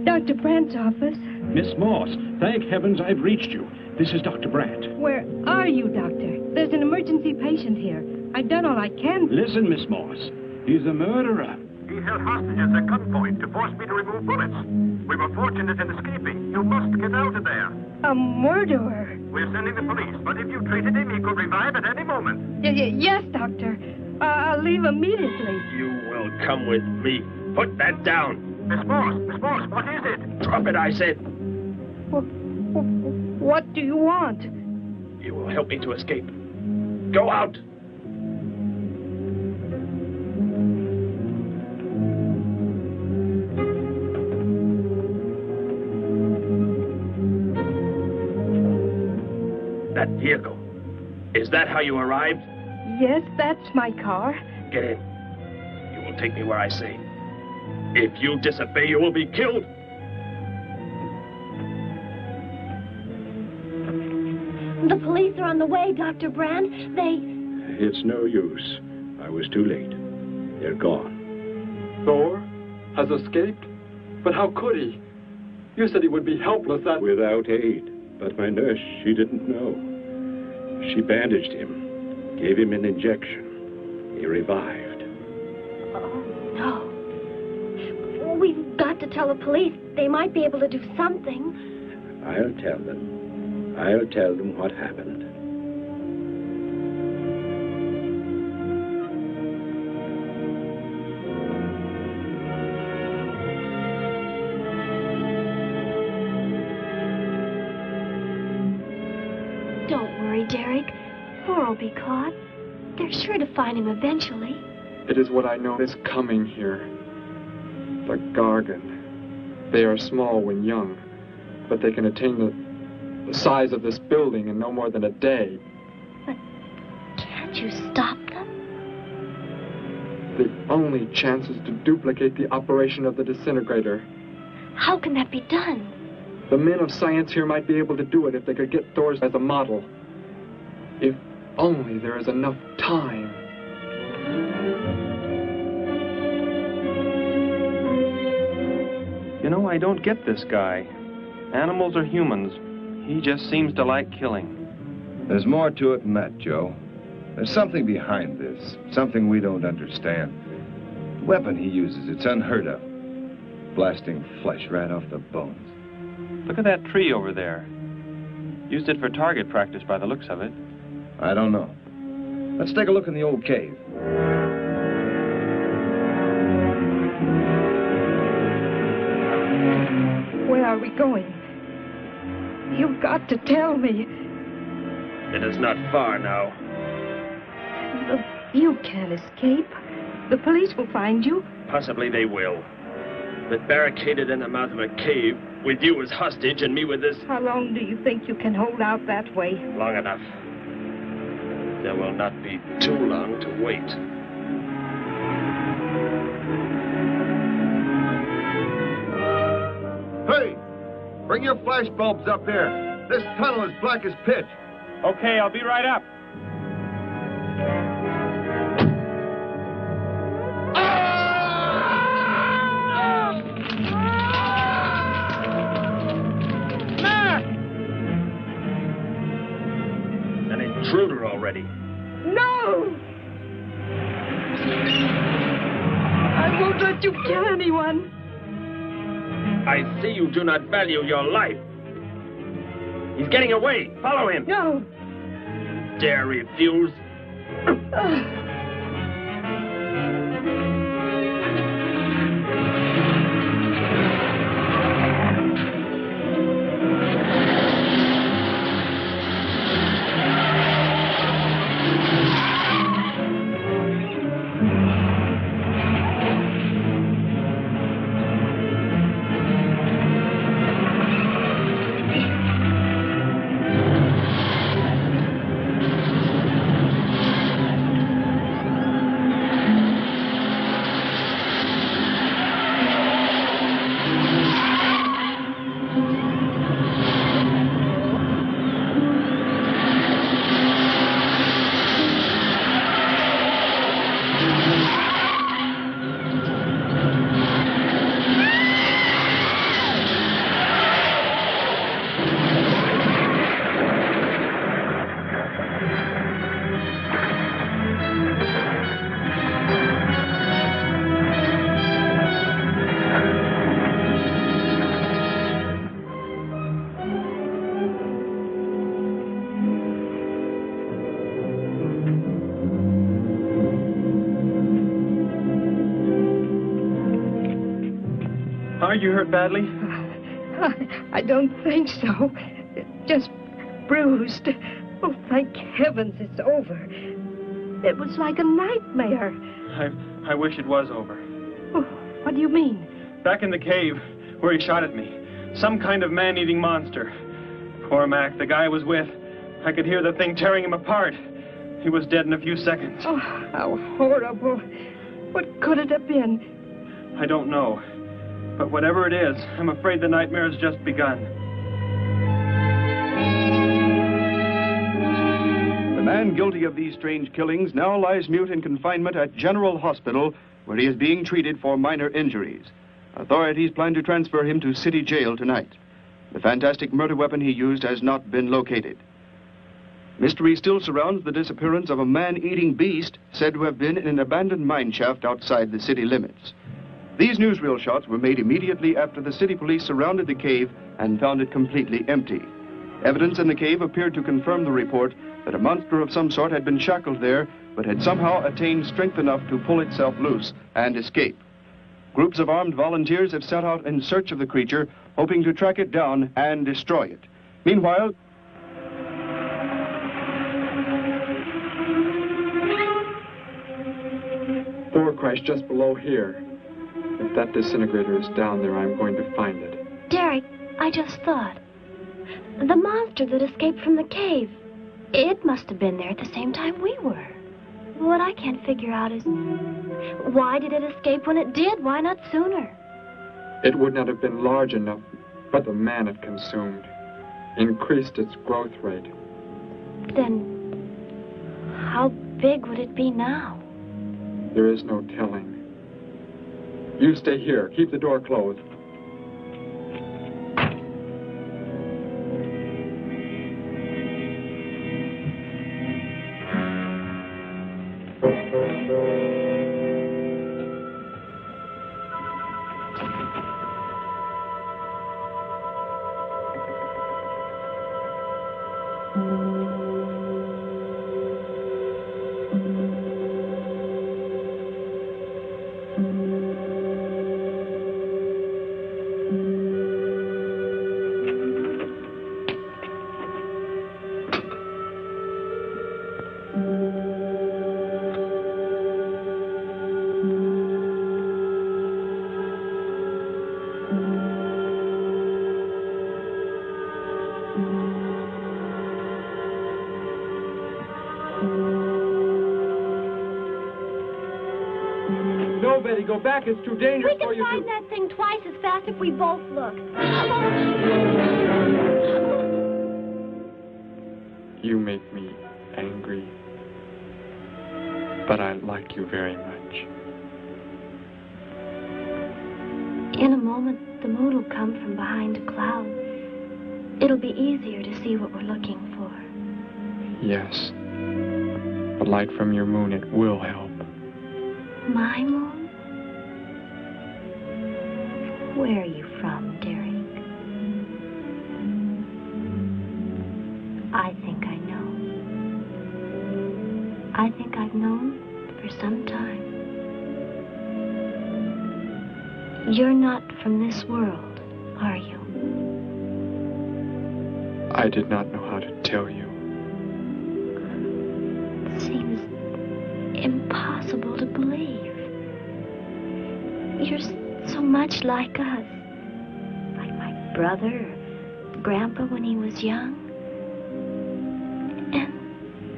Dr. Brandt's office. Miss Moss, thank heavens I've reached you. This is Dr. Brandt. Where are you, Doctor? There's an emergency patient here. I've done all I can. Listen, Miss Moss. He's a murderer. He held hostages at gunpoint to force me to remove bullets. We were fortunate in escaping. You must get out of there. A murderer? We're sending the police, but if you treated him, he could revive at any moment. Yes, Doctor. I'll leave immediately. You will come with me. Put that down. Miss Moss, what is it? Drop it, I said. What do you want? You will help me to escape. Go out. That vehicle. Is that how you arrived? Yes, that's my car. Get in. You will take me where I say. If you disobey, you will be killed. The police are on the way, Dr. Brandt. It's no use. I was too late. They're gone. Thor has escaped? But how could he? You said he would be helpless Without aid. But my nurse, she didn't know. She bandaged him, gave him an injection. He revived. Oh, no. We've got to tell the police. They might be able to do something. I'll tell them. I'll tell them what happened. Don't worry, Derek. Thor will be caught. They're sure to find him eventually. It is what I know is coming here. The Gargon. They are small when young, but they can attain the size of this building in no more than a day. But can't you stop them? The only chance is to duplicate the operation of the disintegrator. How can that be done? The men of science here might be able to do it if they could get Thor's as a model. If only there is enough time. You know, I don't get this guy. Animals or humans, he just seems to like killing. There's more to it than that, Joe. There's something behind this, something we don't understand. The weapon he uses, it's unheard of. Blasting flesh right off the bones. Look at that tree over there. Used it for target practice by the looks of it. I don't know. Let's take a look in the old cave. Where are we going? You've got to tell me. It is not far now. Look, you can't escape. The police will find you. Possibly they will. But barricaded in the mouth of a cave, with you as hostage and me with this... How long do you think you can hold out that way? Long enough. There will not be too long to wait. Hey! Bring your flash bulbs up here. This tunnel is black as pitch. Okay, I'll be right up. An intruder already. No! I won't let you kill anyone. I see you do not value your life. He's getting away. Follow him. No. Dare refuse? Are you hurt badly? I don't think so. Just bruised. Oh, thank heavens it's over. It was like a nightmare. I wish it was over. Oh, what do you mean? Back in the cave, where he shot at me. Some kind of man-eating monster. Poor Mac, the guy I was with. I could hear the thing tearing him apart. He was dead in a few seconds. Oh, how horrible. What could it have been? I don't know. But whatever it is, I'm afraid the nightmare has just begun. The man guilty of these strange killings now lies mute in confinement at General Hospital, where he is being treated for minor injuries. Authorities plan to transfer him to City Jail tonight. The fantastic murder weapon he used has not been located. Mystery still surrounds the disappearance of a man-eating beast said to have been in an abandoned mine shaft outside the city limits. These newsreel shots were made immediately after the city police surrounded the cave and found it completely empty. Evidence in the cave appeared to confirm the report that a monster of some sort had been shackled there, but had somehow attained strength enough to pull itself loose and escape. Groups of armed volunteers have set out in search of the creature, hoping to track it down and destroy it. Meanwhile, Thor crashed just below here. If that disintegrator is down there, I'm going to find it. Derek, I just thought. The monster that escaped from the cave. It must have been there at the same time we were. What I can't figure out is, why did it escape when it did? Why not sooner? It would not have been large enough, but the man it consumed increased its growth rate. Then, how big would it be now? There is no telling. You stay here. Keep the door closed. Go back. It's too dangerous for you. We can find that thing twice as fast if we both look. You make me angry, but I like you very much. In a moment, the moon will come from behind a cloud. It'll be easier to see what we're looking for. Yes. The light from your moon, it will help. My moon? Where are you from, Derek? I think I know. I think I've known for some time. You're not from this world, are you? I did not know how to tell you. It seems impossible to believe. You're so much like us. Like my brother, or Grandpa when he was young. And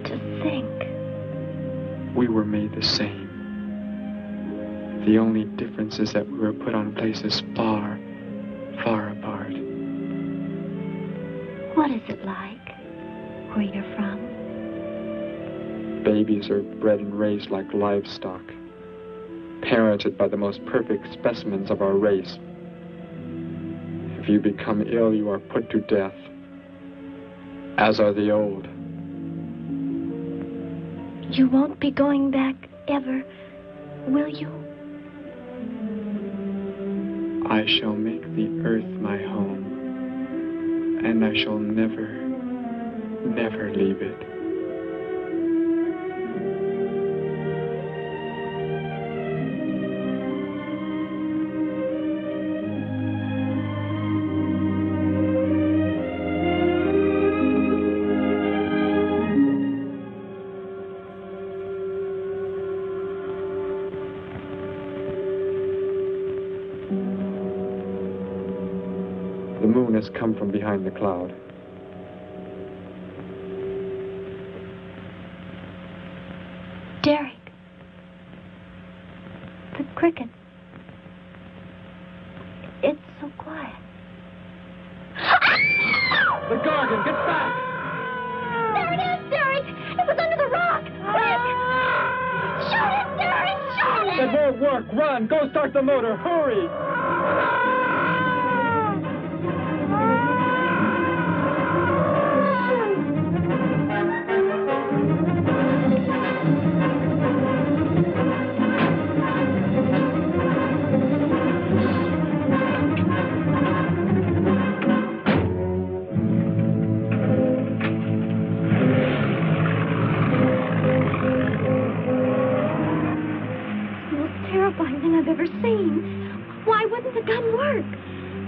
to think. We were made the same. The only difference is that we were put on places far, far apart. What is it like, where you're from? Babies are bred and raised like livestock, parented by the most perfect specimens of our race. If you become ill, you are put to death, as are the old. You won't be going back ever, will you? I shall make the earth my home, and I shall never, never leave it. Has come from behind the cloud. Derek. The cricket. It's so quiet. The Gargon, get back! There it is, Derek! It was under the rock! Quick! Shoot it, Derek! Shoot it! It won't work! Run! Go start the motor! Hurry!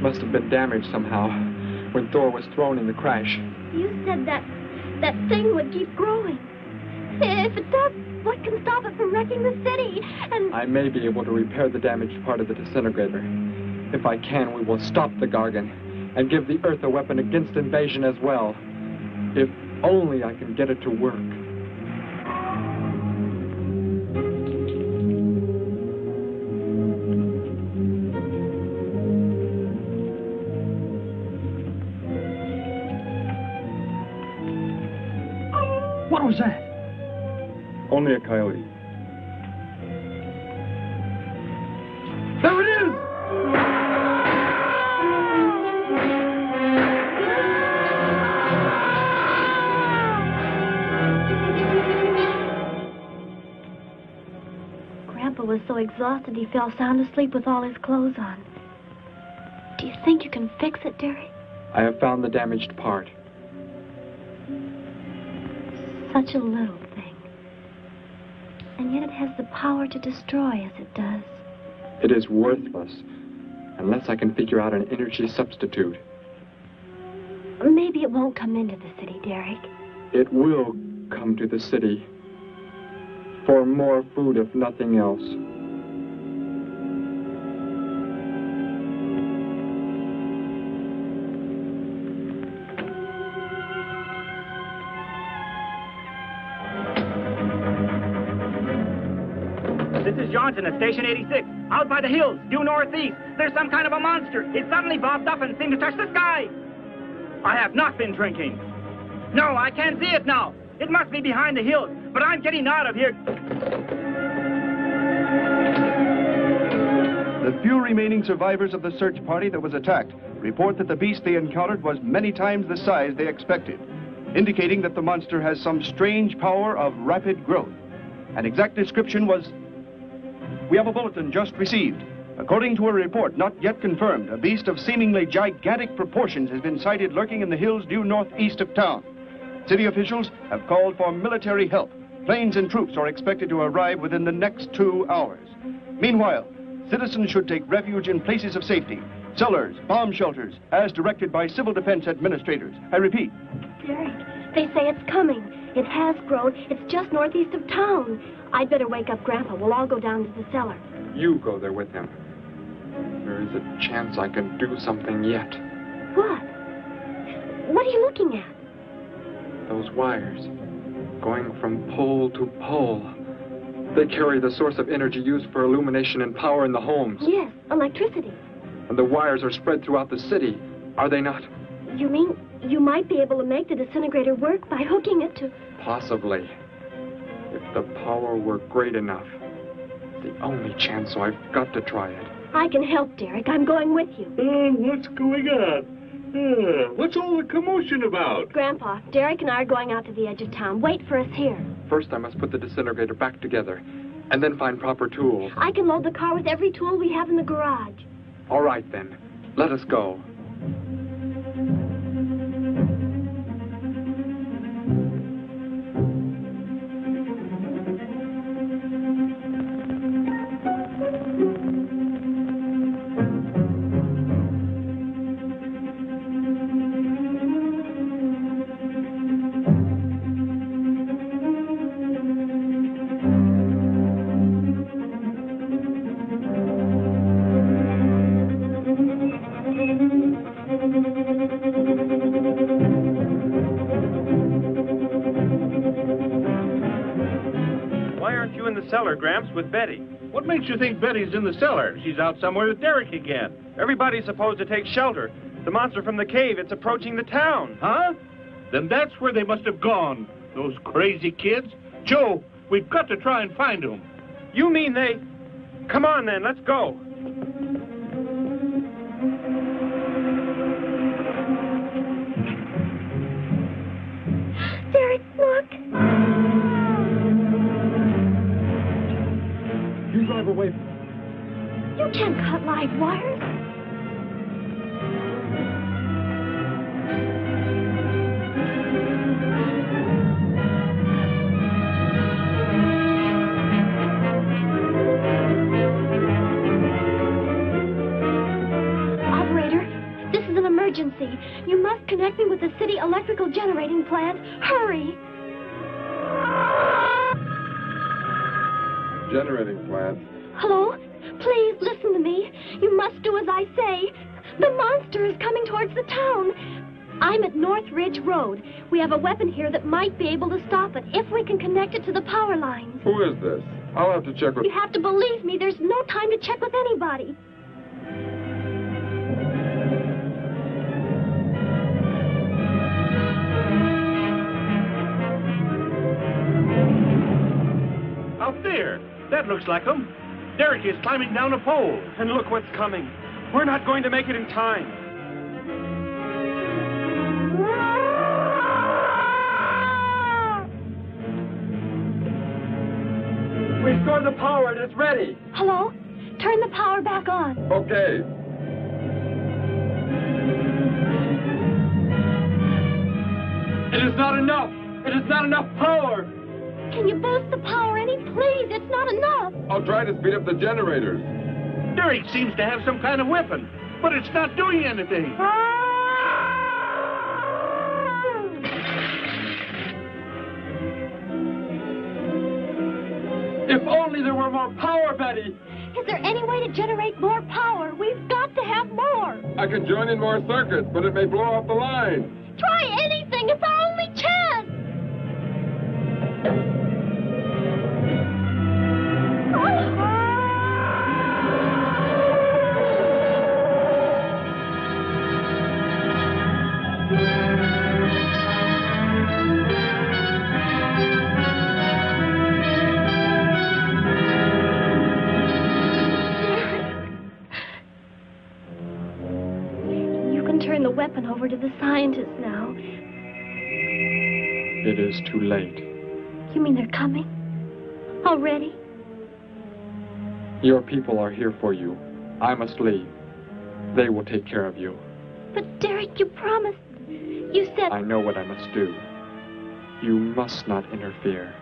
Must have been damaged somehow when Thor was thrown in the crash. You said that thing would keep growing. If it does, What can stop it from wrecking the city? And I may be able to repair the damaged part of the disintegrator. If I can, we will stop the Gargon and give the Earth a weapon against invasion as well. If only I can get it to work. What was that? Only a coyote. There it is! Grandpa was so exhausted he fell sound asleep with all his clothes on. Do you think you can fix it, Derek? I have found the damaged part. Such a little thing. And yet it has the power to destroy as it does. It is worthless unless I can figure out an energy substitute. Maybe it won't come into the city, Derek. It will come to the city for more food, if nothing else. This is Johnson at Station 86. Out by the hills, due northeast. There's some kind of a monster. It suddenly bobbed up and seemed to touch the sky. I have not been drinking. No, I can't see it now. It must be behind the hills, but I'm getting out of here. The few remaining survivors of the search party that was attacked report that the beast they encountered was many times the size they expected, indicating that the monster has some strange power of rapid growth. An exact description was... We have a bulletin just received. According to a report not yet confirmed, a beast of seemingly gigantic proportions has been sighted lurking in the hills due northeast of town. City officials have called for military help. Planes and troops are expected to arrive within the next 2 hours. Meanwhile, citizens should take refuge in places of safety, cellars, bomb shelters, as directed by civil defense administrators. I repeat. Derek, they say it's coming. It has grown. It's just northeast of town. I'd better wake up Grandpa. We'll all go down to the cellar. You go there with him. There is a chance I can do something yet. What? What are you looking at? Those wires, going from pole to pole. They carry the source of energy used for illumination and power in the homes. Yes, electricity. And the wires are spread throughout the city, are they not? You mean you might be able to make the disintegrator work by hooking it to... Possibly. If the power were great enough. The only chance, so I've got to try it. I can help, Derek. I'm going with you. What's going on? What's all the commotion about? Grandpa, Derek and I are going out to the edge of town. Wait for us here. First, I must put the disintegrator back together, and then find proper tools. I can load the car with every tool we have in the garage. All right, then. Let us go. Cellar, Gramps, with Betty. What makes you think Betty's in the cellar? She's out somewhere with Derek again. Everybody's supposed to take shelter. The monster from the cave, it's approaching the town. Huh? Then that's where they must have gone. Those crazy kids. Joe, we've got to try and find them. You mean they... Come on, then, let's go. Derek, look. You drive away from me. You can't cut live wires. Operator, this is an emergency. You must connect me with the city electrical generating plant. Hurry! generating plant. Hello? Please listen to me. You must do as I say. The monster is coming towards the town. I'm at North Ridge Road. We have a weapon here that might be able to stop it if we can connect it to the power lines. Who is this? I'll have to check with... You have to believe me. There's no time to check with anybody. Out there. That looks like him. Derek is climbing down a pole. And look what's coming. We're not going to make it in time. Restore the power. It's ready. Hello? Turn the power back on. Okay. It is not enough. It is not enough power. Can you boost the power any? Please, it's not enough. I'll try to speed up the generators. Derek seems to have some kind of weapon, but it's not doing anything. If only there were more power, Betty. Is there any way to generate more power? We've got to have more. I can join in more circuits, but it may blow off the line. Try anything. It's our only chance. Turn the weapon over to the scientists now. It is too late. You mean they're coming? Already? Your people are here for you. I must leave. They will take care of you. But Derek, you promised. You said... I know what I must do. You must not interfere.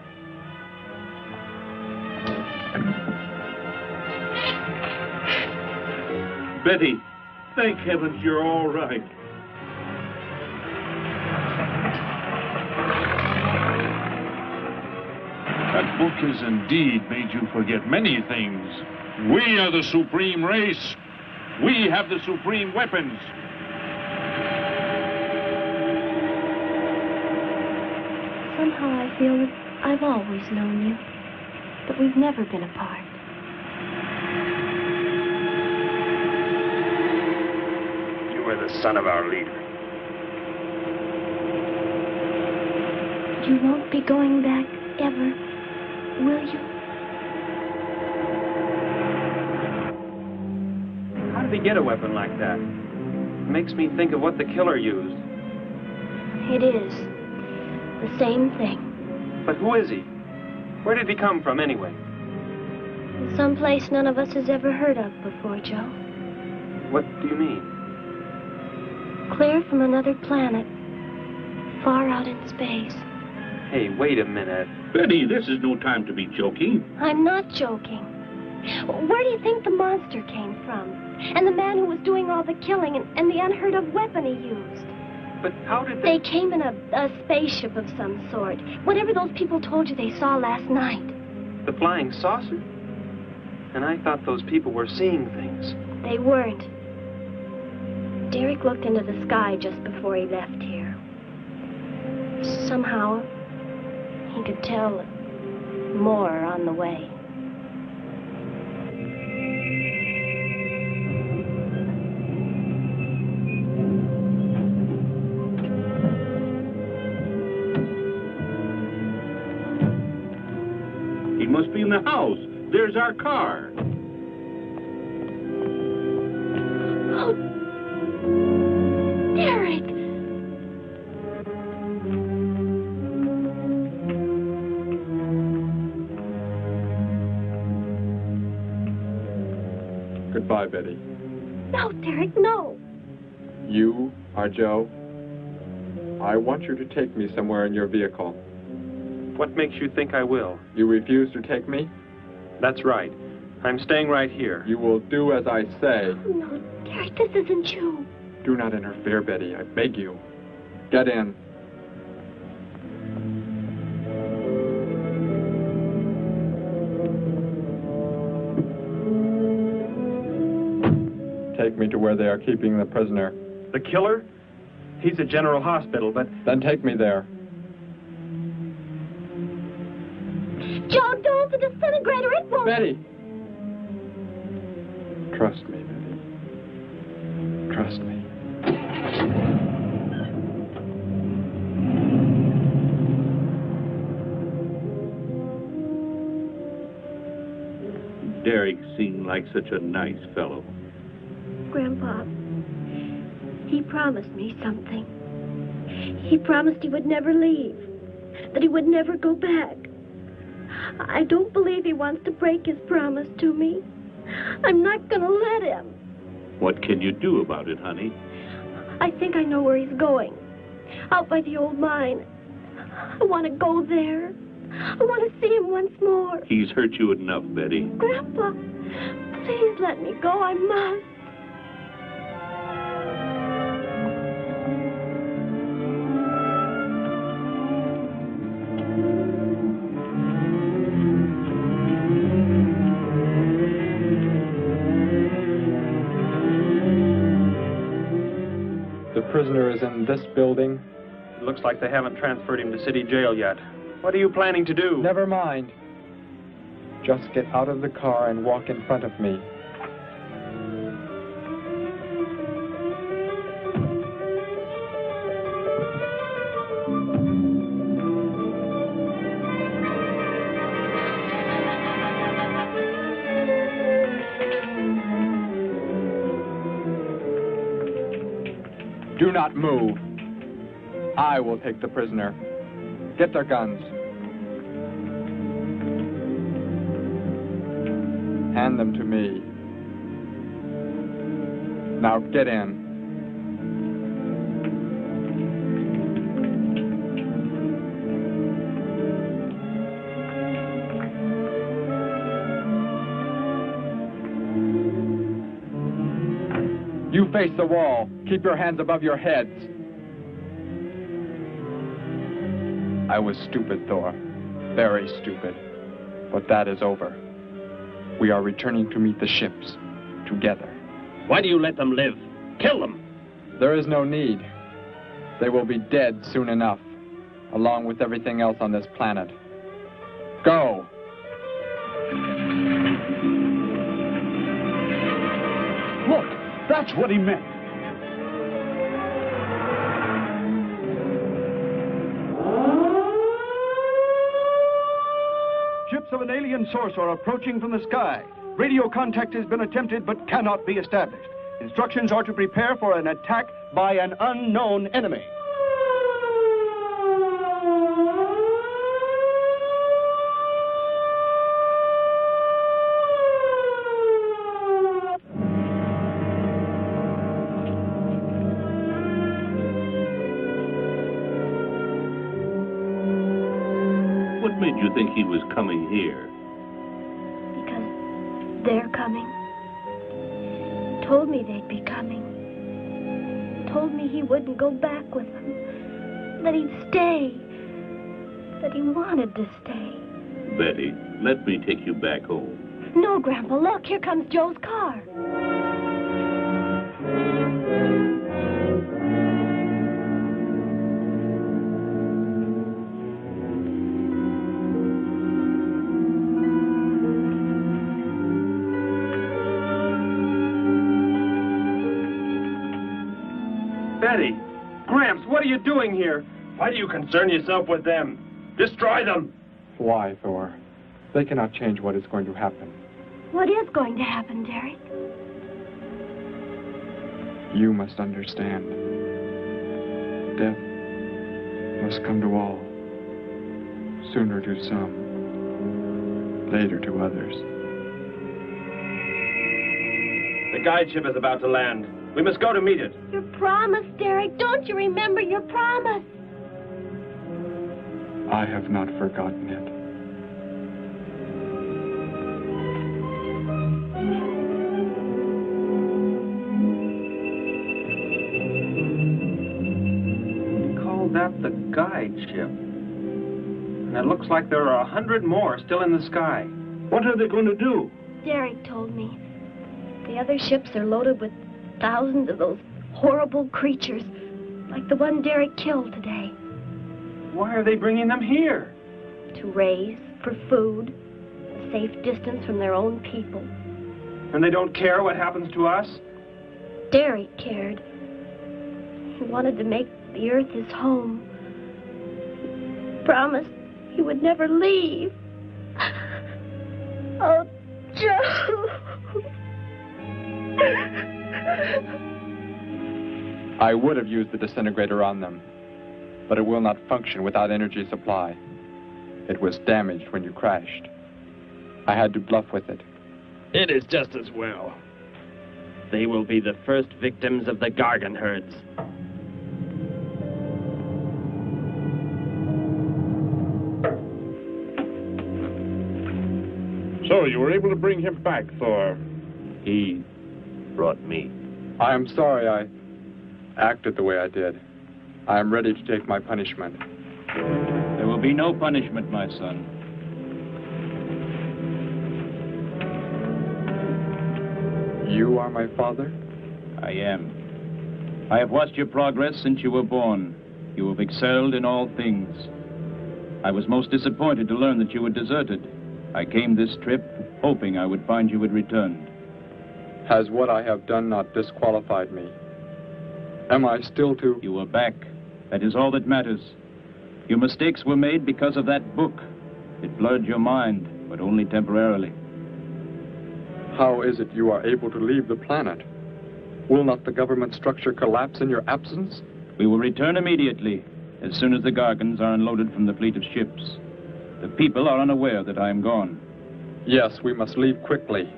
Betty, thank heavens you're all right. That book has indeed made you forget many things. We are the supreme race. We have the supreme weapons. Somehow I feel that I've always known you, but we've never been apart. You are the son of our leader. You won't be going back ever, will you? How did he get a weapon like that? It makes me think of what the killer used. It is. The same thing. But who is he? Where did he come from, anyway? Someplace none of us has ever heard of before, Joe. What do you mean? Clear from another planet. Far out in space. Hey, wait a minute. Betty, this is no time to be joking. I'm not joking. Where do you think the monster came from? And the man who was doing all the killing and the unheard of weapon he used? But how did they came in a spaceship of some sort. Whatever those people told you they saw last night. The flying saucer? And I thought those people were seeing things. They weren't. Derek looked into the sky just before he left here. Somehow, he could tell more on the way. He must be in the house. There's our car. Oh, Derek! Goodbye, Betty. No, Derek, no. You are Joe. I want you to take me somewhere in your vehicle. What makes you think I will? You refuse to take me? That's right. I'm staying right here. You will do as I say. Oh, no, Derek, this isn't you. Do not interfere, Betty. I beg you. Get in. take me to where they are keeping the prisoner. The killer? He's at General Hospital, but... Then take me there. Joe, don't! The disintegrator, it won't... Betty! Trust me, Betty. Trust me. Derek seemed like such a nice fellow. Grandpa, he promised me something. He promised he would never leave, that he would never go back. I don't believe he wants to break his promise to me. I'm not going to let him. What can you do about it, honey? I think I know where he's going. Out by the old mine. I want to go there. I want to see him once more. He's hurt you enough, Betty. Grandpa, please let me go. I must. The prisoner is in this building. It looks like they haven't transferred him to city jail yet. What are you planning to do? Never mind. Just get out of the car and walk in front of me. Do not move. I will take the prisoner. Get their guns. Hand them to me. Now get in. You face the wall. Keep your hands above your heads. I was stupid, Thor. Very stupid. But that is over. We are returning to meet the ships. Together. Why do you let them live? Kill them! There is no need. They will be dead soon enough, along with everything else on this planet. Go! Look, that's what he meant. Ships of an alien source are approaching from the sky. Radio contact has been attempted but cannot be established. Instructions are to prepare for an attack by an unknown enemy. What made you think he was coming here? Because they're coming. Told me they'd be coming. Told me he wouldn't go back with them. That he'd stay. That he wanted to stay. Betty, let me take you back home. No, Grandpa, look, here comes Joe's car. Betty! Gramps, what are you doing here? Why do you concern yourself with them? Destroy them! Why, Thor? They cannot change what is going to happen. What is going to happen, Derek? You must understand. Death must come to all. Sooner to some, later to others. The guide ship is about to land. We must go to meet it. Your promise, Derek. Don't you remember your promise? I have not forgotten it. Call that the guide ship. And it looks like there are 100 more still in the sky. What are they going to do? Derek told me. The other ships are loaded with thousands of those horrible creatures, like the one Derek killed today. Why are they bringing them here? To raise for food, a safe distance from their own people. And they don't care what happens to us? Derek cared. He wanted to make the earth his home. He promised he would never leave. Oh, Joe. I would have used the disintegrator on them, but it will not function without energy supply. It was damaged when you crashed. I had to bluff with it. It is just as well. They will be the first victims of the Gargon herds. So, you were able to bring him back, Thor? He brought me. I am sorry I acted the way I did. I am ready to take my punishment. There will be no punishment, my son. You are my father? I am. I have watched your progress since you were born. You have excelled in all things. I was most disappointed to learn that you were deserted. I came this trip hoping I would find you had returned. Has what I have done not disqualified me? Am I still to... You are back. That is all that matters. Your mistakes were made because of that book. It blurred your mind, but only temporarily. How is it you are able to leave the planet? Will not the government structure collapse in your absence? We will return immediately, as soon as the Gargons are unloaded from the fleet of ships. The people are unaware that I am gone. Yes, we must leave quickly.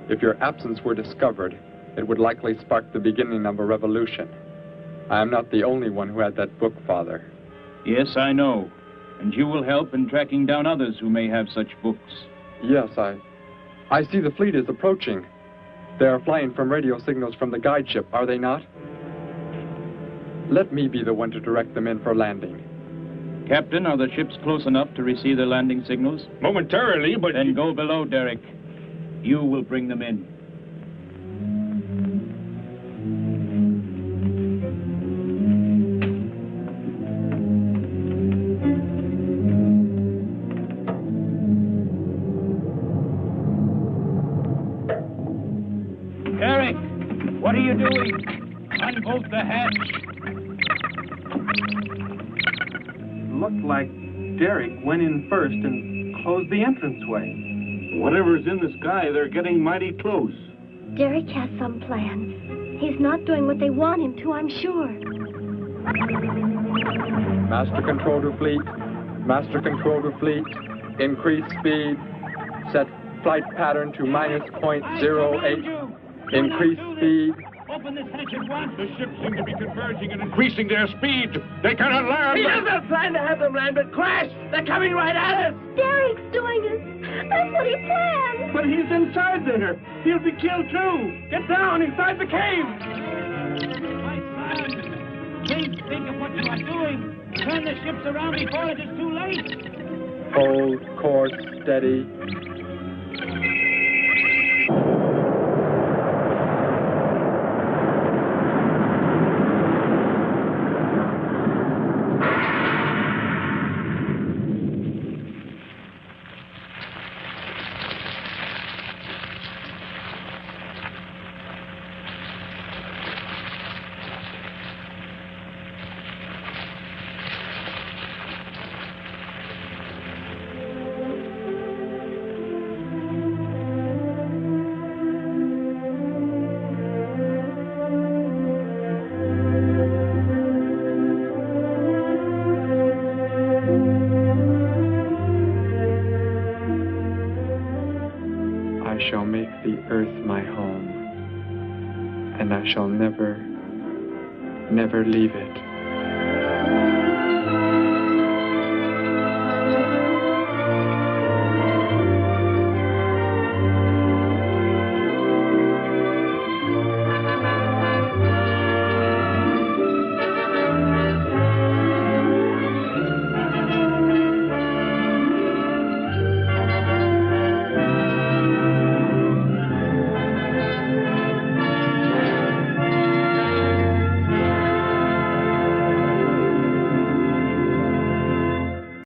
If your absence were discovered, it would likely spark the beginning of a revolution. I am not the only one who had that book, Father. Yes, I know. And you will help in tracking down others who may have such books. Yes, I see the fleet is approaching. They are flying from radio signals from the guide ship, are they not? Let me be the one to direct them in for landing. Captain, are the ships close enough to receive their landing signals? Momentarily, but... Then go below, Derek. You will bring them in. Derek, what are you doing? Unbolt the hatch. Looked like Derek went in first and closed the entranceway. Whatever's in the sky, they're getting mighty close. Derek has some plan. He's not doing what they want him to, I'm sure. Master control to fleet. Master control to fleet. Increase speed. Set flight pattern to -.08. Increase speed. Open this hatch at once. The ships seem to be converging and increasing their speed. They cannot land. He doesn't plan to have them land, but crash! They're coming right at us! Derek's doing it. That's what he planned. But he's inside there. He'll be killed too. Get down inside the cave. My son, please think of what you are doing. Turn the ships around before it is too late. Hold course steady. I shall make the earth my home, and I shall never, never leave it.